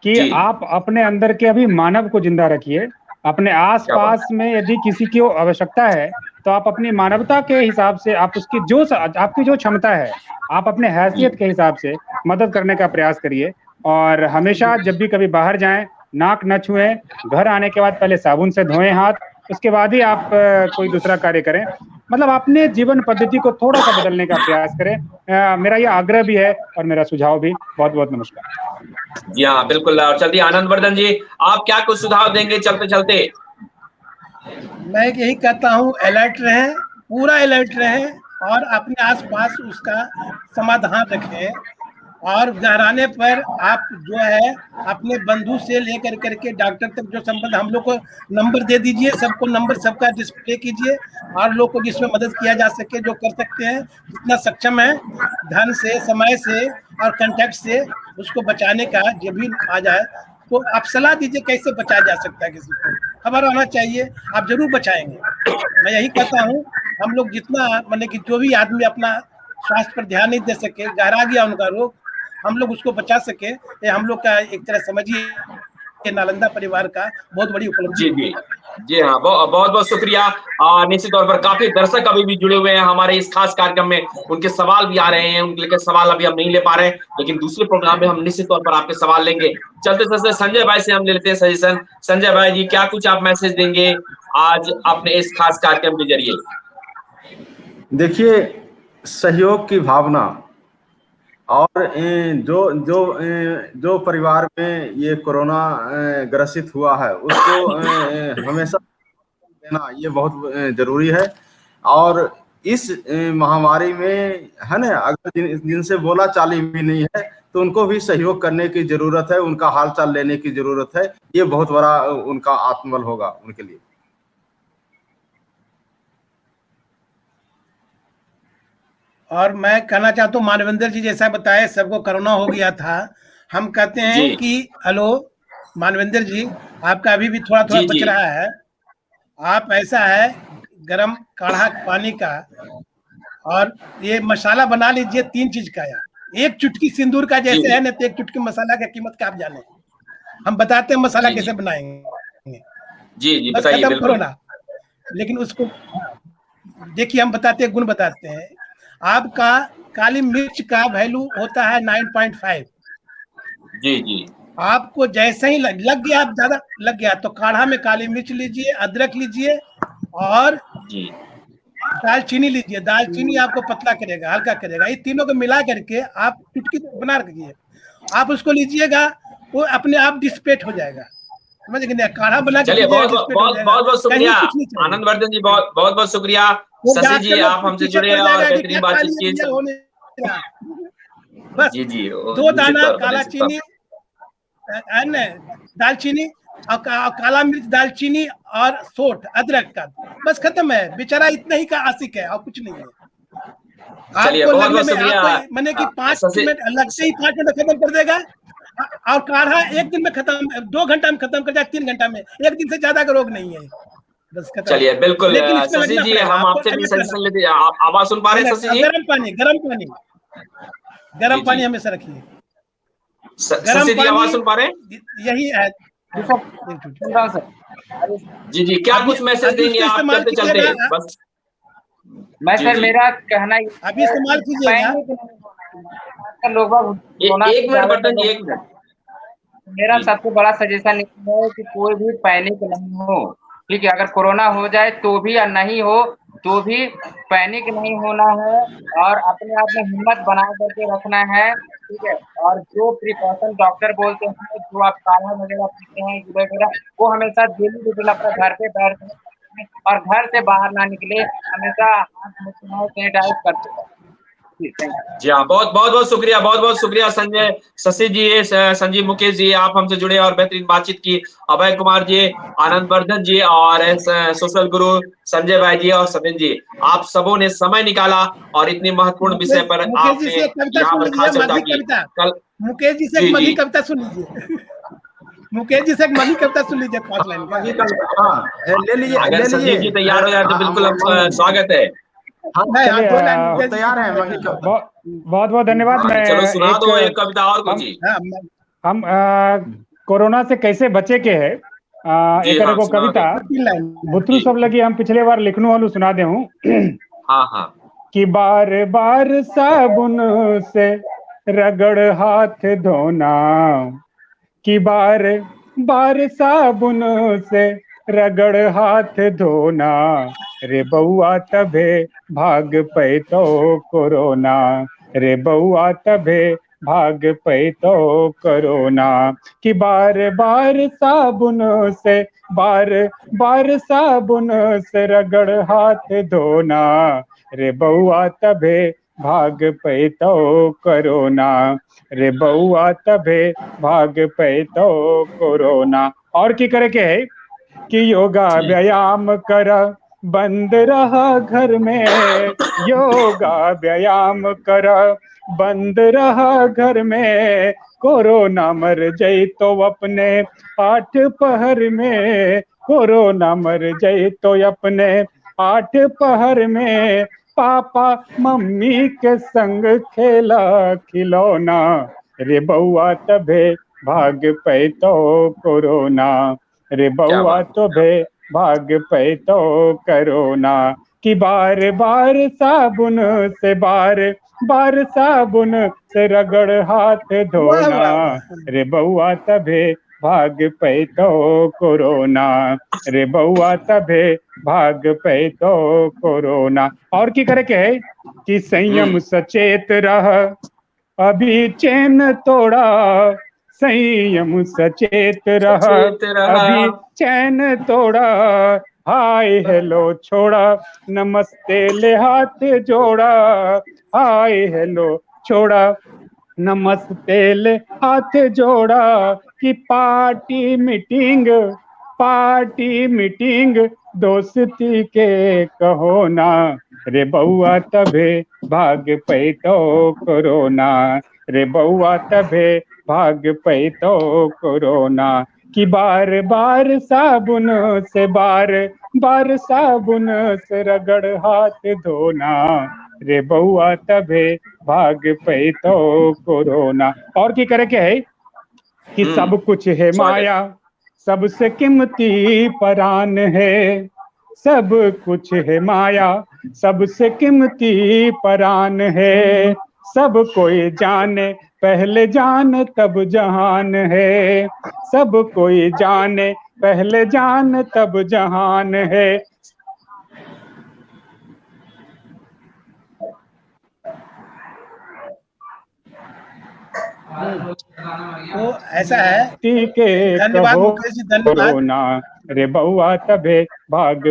कि जी आप अपने अंदर के अभी मानव को जिंदा रखिए। अपने क्या बात आसपास में यदि किसी की आवश्यकता है तो आप अपनी मानवता के हिसाब से, आप उसकी जो आपकी जो क्षमता है, आप अपने जी हैसियत के हिसाब से मदद करने का प्रयास करिए। और हमेशा जब भी कभी बाहर जाएं, नाक न छुएं, घर आने के बाद पहले साबुन से धोएं हाथ, उसके बाद ही आप कोई दूसरा कार्य करें। मतलब अपने जीवन पद्धति को थोड़ा सा बदलने का प्रयास करें। मेरा ये आग्रह भी है और मेरा सुझाव भी। बहुत बहुत नमस्कार। जी हाँ, बिल्कुल। और चलिए आनंद वर्धन जी, आप क्या कुछ सुझाव देंगे चलते चलते? मैं यही कहता हूँ, अलर्ट रहें, पूरा अलर्ट रहें और अपने आसपास उसका समाधान रखें। और घराने पर आप जो है अपने बंधु से लेकर करके डॉक्टर तक जो संबंध, हम लोग को नंबर दे दीजिए, सबको नंबर सबका डिस्प्ले कीजिए और लोग को जिसमें मदद किया जा सके, जो कर सकते हैं, जितना सक्षम है धन से, समय से और कंटेक्ट से उसको बचाने का जब भी आ जाए तो आप सलाह दीजिए कैसे बचाया जा सकता है। किसी को खबर होना चाहिए, आप जरूर बचाएंगे। मैं यही कहता हूँ, हम लोग जितना मतलब कि जो भी आदमी अपना स्वास्थ्य पर ध्यान नहीं दे सके, गहरा गया उनका रोग, हम लोग उसको बचा सके, ये हम लोग का एक तरह समझिए नालंदा परिवार का बहुत बड़ी उपलब्धि जी होगी। जी जी हाँ, बहुत बहुत शुक्रिया। निश्चित तौर पर काफी दर्शक अभी भी जुड़े हुए हैं हमारे इस खास कार्यक्रम में। उनके सवाल भी आ रहे हैं, उनके सवाल अभी हम नहीं ले पा रहे हैं, लेकिन दूसरे प्रोग्राम में हम निश्चित तौर पर आपके सवाल लेंगे। चलते चलते संजय भाई से हम ले लेते हैं सजेशन। संजय भाई जी, क्या कुछ आप मैसेज देंगे आज अपने इस खास कार्यक्रम के जरिए? देखिए, सहयोग की भावना और जो जो जो परिवार में ये कोरोना ग्रसित हुआ है उसको हमेशा देना ये बहुत जरूरी है। और इस महामारी में है ना, अगर जिनसे बोला चाली भी नहीं है तो उनको भी सहयोग करने की जरूरत है, उनका हालचाल लेने की जरूरत है। ये बहुत बड़ा उनका आत्मबल होगा उनके लिए। और मैं कहना चाहता हूँ, मानवेंद्र जी जैसा बताए सबको कोरोना हो गया था, हम कहते हैं जी कि हेलो मानवेंद्र जी, आपका अभी भी थोड़ा थोड़ा जी बच जी रहा है। आप ऐसा है, गरम काढ़ा पानी का और ये मसाला बना लीजिए 3 चीज का यार, एक चुटकी सिंदूर का जी जैसे है ना, तो एक चुटकी मसाला का कीमत का आप जाने। हम बताते हैं मसाला जी कैसे जी बनाएंगे, जी जी बस बताइए, खत्म करो बिल्कुल। ना। लेकिन उसको देखिए, हम बताते हैं, गुण बताते हैं। आपका काली मिर्च का वैल्यू होता है 9.5। जी जी आपको जैसे ही लग गया, आप ज्यादा लग गया तो काढ़ा में काली मिर्च लीजिए, अदरक लीजिए और जी दालचीनी लीजिए, दालचीनी आपको पतला करेगा, हल्का करेगा। ये तीनों को मिला करके आप चुटकी बना रखिए, आप उसको लीजिएगा, वो अपने आप डिस्पेट हो जाएगा, समझ गए? काढ़ा बना के चलिए, बहुत डिस्पेट हो बहुत जाएगा, बहुत बहुत शुक्रिया कहीं कुछ नहीं चाहिए। आनंद वर्धन जी, बहुत बहुत बहुत शुक्रिया। वो शशि डॉक्टर जी, लोग आप हमसे पीछे जुड़े पड़ और जाएगा कि बेहतरीन क्या खा बातचीत लिए की। भैया, होने रहा। बस जी जी, 2 निश्चित दाना तौर पर, काला निश्चित तौर चीनी, दालचीनी और काला मिर्च, दालचीनी और सोंठ अदरक का, बस खत्म है। बेचारा इतना ही का आशिक है और कुछ नहीं है। चलिए, आपको बहुत लगने बहुत में शुक्रिया। आपको मैंने कि 5 शशि, मिनट लगते ही 5 मिनट खत्म कर देगा, और काढ़ा 1 दिन में खत्म, 2 घंटा में खत्म कर जाए, 3 घंटा में, 1 दिन से ज्यादा का रोग नहीं है, बस खत्म। चलिए, बिल्कुल लेकिन इसमें शशि लगना जी, पड़ेगा हम आपको, आपसे भी अलग करना सजेशन लेते, आप आवाज सुन पा रहे हैं शशि जी? गरम पानी, गरम पानी, जी, गरम जी। पानी हमेशा रखिए। गरम शशि जी, पानी आवाज सुन पा रहे हैं? यही है। जी सर, सुन रहा हूँ सर। जी जी, क्या अभी कुछ मैसेज अभी देंगे उसको आप इस्तेमाल चलते चलते? कीजिएगा, बस मैं जी सर, जी, मेरा कहना ये अभी है इस्तेमाल कि कीजिएगा। पैनिक नहीं होना है। लोग कोरोना से एक मिनट ज्यादातर वर्धन जी, एक लोग, मिनट मेरा जी। सबसे बड़ा सजेशन है कि कोई भी पैनिक नहीं हो, ठीक है? अगर कोरोना हो जाए तो भी या नहीं हो तो भी पैनिक नहीं होना है, और अपने आप में हिम्मत बना करके रखना है, ठीक है? और जो प्रिकॉशन डॉक्टर बोलते हैं, जो आप काढ़ा वगैरह पीते हैं वगैरह, वो हमेशा डेली रूटीन अपना घर पे बैठ कर, और घर से बाहर ना निकले, हमेशा हाथ मुंह सैनिटाइज करते रहे। Thank you. जी हाँ, बहुत बहुत बहुत शुक्रिया, बहुत बहुत शुक्रिया संजय, शशि जी, संजीव मुकेश जी, आप हमसे जुड़े और बेहतरीन बातचीत की। अभय कुमार जी, आनंद वर्धन जी और सोशल गुरु संजय भाई जी और सबिन जी, आप सबों ने समय निकाला और इतनी महत्वपूर्ण विषय पर मुकेश जी आपने से एक कविता यहाँ सुन पर लीजिए, खास चर्चा मगही की। कविता। कल मुकेश जी से एक जी मगही जी, कविता सुन लीजिए। मुकेश जी से एक मगही कविता सुन लीजिए, 5 लाइन का। हाँ, ले लीजिए, अगर ले संजीव जी लीजिए। तैयार हो जाए तो बिल्कुल अब स्वागत है। हाँ, नहीं, चलिए, 2 लाइन वो मुकेश जी तैयार से है सुनाएगा। मगही का। बहुत बहुत बहुत धन्यवाद। हाँ, मैं चलो सुना एक दो एक कविता और कुछ हम जी। हाँ, हम कोरोना से कैसे बचे के है जी एक हाँ, को सुना कविता दो 3 लाइन। बुतरू जी। सब लगी हम पिछले बार लिखनू वालू सुना दे हूँ हाँ हाँ, कि बार बार साबुन से रगड़ हाथ धोना, कि बार बार साबुन से रगड़ हाथ धोना, रे बउआ तभे भाग पैतो कोरोना, रे बउआ तभे भाग पैतो कोरोना, कि बार बार साबुन से बार बार साबुन से रगड़ हाथ धोना, रे बउआ तभे भाग पैतो कोरोना, रे बउआ तभे भाग पैतो कोरोना। और की करे के है कि योगा जी व्यायाम कर बंद रहा घर में, योगा व्यायाम कर बंद रहा घर में, कोरोना मर जाई तो अपने आठ पहर में, कोरोना मर जाई तो अपने आठ पहर में, पापा मम्मी के संग खेला खिलौना, रे बउआ तभे भाग पैतो कोरोना, रे क्या बउआ बात है, तो भे भाग पैतो कोरोना, कि बार बार साबुन से बार बार साबुन से रगड़ हाथ वाह, धोना, वाह, वाह। रे बउआ तभे भाग पैतो कोरोना, रे बउआ तभे भाग पैतो कोरोना। और की करे के है कि संयम सचेत रह अभी चैन तोड़ा, संयम सचेत रह सचेत रहा। अभी चैन तोड़ा, हाय हेलो छोड़ा नमस्ते ले हाथ जोड़ा, हाय हेलो छोड़ा नमस्ते ले हाथ जोड़ा, कि पार्टी मीटिंग दोस्ती के कहो ना, रे बउआ तभे भाग पैतो कोरोना, रे बउआ तभे भाग पैतो कोरोना, कि बार बार साबुन से बार बार साबुन से रगड़ हाथ धोना, रे बउआ तभे भाग पैतो कोरोना। और की करे के है कि सब कुछ है स्वागत। माया सबसे कीमती परान है, सब कुछ है माया सबसे कीमती परान है, सब कोई जाने पहले जान तब जहान है, सब कोई जाने पहले जान तब जहान है, तो ऐसा है। के धन्यवाद कहो मुकेश जी, धन्यवाद। कोरोना रे बउआ तबे भाग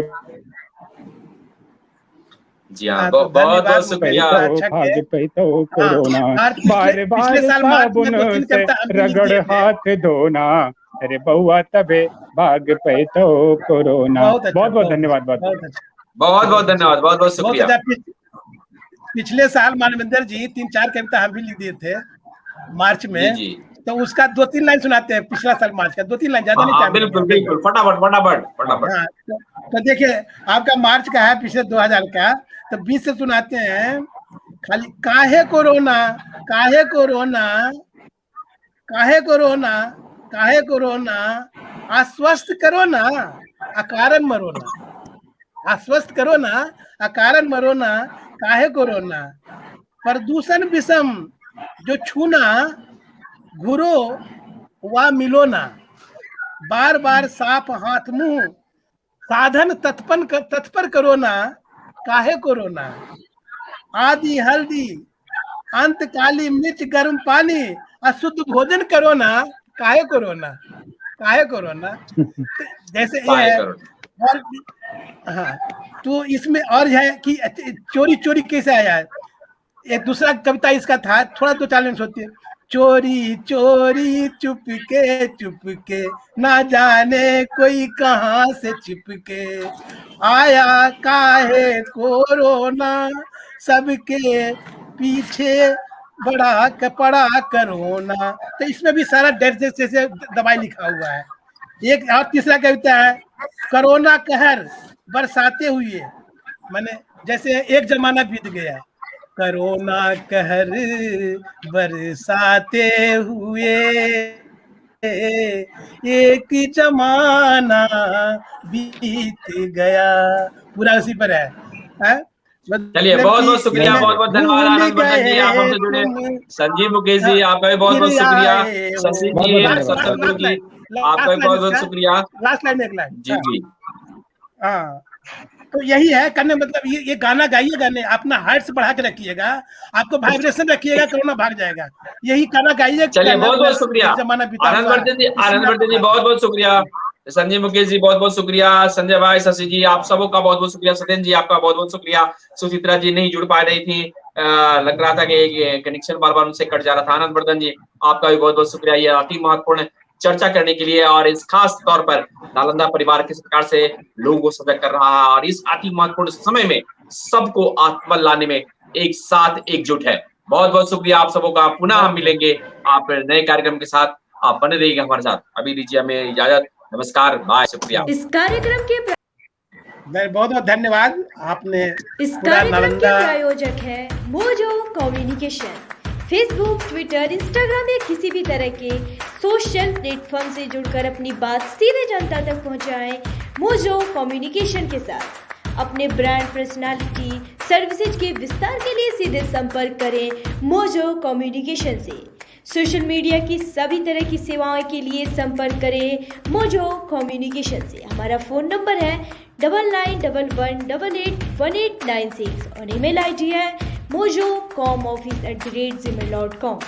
जी हाँ, तो बहुत बहुत धन्यवाद शुक्रिया। मुकेश जी, अच्छा भाग किए। पैतो कोरोना और बार बार पिछले साल मार्च में साबुन 2-3 से कविता हम भी लिख रगड़ दिए थे। हाथ धोना रे बउआ तबे भाग पैतो कोरोना। बहुत अच्छा, बहुत बहुत धन्यवाद। बहुत अच्छा, बहुत बहुत धन्यवाद, बहुत बहुत शुक्रिया। बहुत अच्छा। पिछले साल मानवेंद्र जी 3-4 कविता हम भी लिख दिए थे मार्च जी में। जी तो उसका 2-3 लाइन सुनाते हैं, पिछला साल मार्च का 2-3 लाइन, ज्यादा नहीं हाँ टाइम बिल्कुल लगेगा। बिल्कुल, फटाफट फटाफट फटाफट। हाँ, तो देखिए आपका मार्च का है, पिछले 2000 का, तो 20 से सुनाते हैं। खाली काहे कोरोना, काहे कोरोना, काहे कोरोना, काहे कोरोना, आश्वस्त करो ना, अकारण मरो ना, आश्वस्त करो ना, अकारण मरो ना, काहे कोरोना, प्रदूषण विषम जो छूना, घुरो वा मिलो ना, बार बार साफ हाथ मुंह साधन तत्पर करो ना, काहे कोरोना, आदि हल्दी अंत काली मिर्च गर्म पानी अशुद्ध भोजन करो ना, काहे कोरोना, काहे कोरोना। तो जैसे ये काहे है। कोरोना। और हाँ, तो इसमें और है कि चोरी चोरी कैसे आया है। एक दूसरा कविता इसका था, थोड़ा 2-4 लाइन होती है। चोरी चोरी चुपके ना जाने कोई कहाँ से छिपके आया, काहे कोरोना सबके पीछे बड़ा कपड़ा करोना। तो इसमें भी सारा डर जैसे दवाई लिखा हुआ है। एक और तीसरा कविता है, कोरोना कहर बरसाते हुए, माने जैसे एक जमाना बीत गया, कोरोना कहर बरसाते हुए एक जमाना बीत गया। पूरा उसी पर है, चलिए बहुत बहुत शुक्रिया, बहुत बहुत धन्यवाद आनंद वर्धन जी, आप हमसे जुड़े। संजीव मुकेश जी आपका भी बहुत बहुत शुक्रिया। शशि जी, सतगुरु जी आपका भी बहुत बहुत शुक्रिया। लास्ट लाइन, एक लाइन जी जी। हाँ, तो यही है करने, मतलब ये गाना गाइए, गाने अपना हार्ट्स बढ़ा के रखिएगा, आपको वाइब्रेशन रखिएगा, कोरोना भाग जाएगा। यही गाना गाइए। चलिए बहुत बहुत शुक्रिया जमाना बीता आनंद वर्धन जी, आनंद वर्धन जी बहुत बहुत शुक्रिया। संजीव मुकेश जी बहुत बहुत शुक्रिया। संजय भाई, शशि जी, आप सबों का बहुत बहुत शुक्रिया। सत्येंद्र जी आपका बहुत बहुत शुक्रिया। सुचित्रा जी नहीं जुड़ पा रही थी, लग रहा था कि कनेक्शन बार बार उनसे कट जा रहा था। आनंद वर्धन जी आपका भी बहुत बहुत शुक्रिया, ये अति महत्वपूर्ण चर्चा करने के लिए, और इस खास तौर पर नालंदा परिवार किस प्रकार से लोगों को सजग कर रहा है, और इस अति महत्वपूर्ण समय में सबको आत्मबल लाने में एक साथ एकजुट है। बहुत बहुत शुक्रिया आप सबों का। पुनः हम मिलेंगे आप नए कार्यक्रम के साथ, आप बने रहिएगा हमारे साथ। अभी दीजिए हमें इजाजत, नमस्कार, बाय, शुक्रिया। इस कार्यक्रम के बहुत बहुत धन्यवाद। आपने इस कार्यक्रम के प्रायोजक है mojo communication. Facebook, Twitter, Instagram या किसी भी तरह के सोशल प्लेटफॉर्म से जुड़कर अपनी बात सीधे जनता तक पहुंचाएं। मोजो कम्युनिकेशन के साथ अपने ब्रांड, पर्सनालिटी, सर्विसेज के विस्तार के लिए सीधे संपर्क करें मोजो कम्युनिकेशन से। सोशल मीडिया की सभी तरह की सेवाओं के लिए संपर्क करें मोजो कम्युनिकेशन से। हमारा फ़ोन नंबर है 9911881896 और ईमेल आईडी है mojo.com@gmail.com।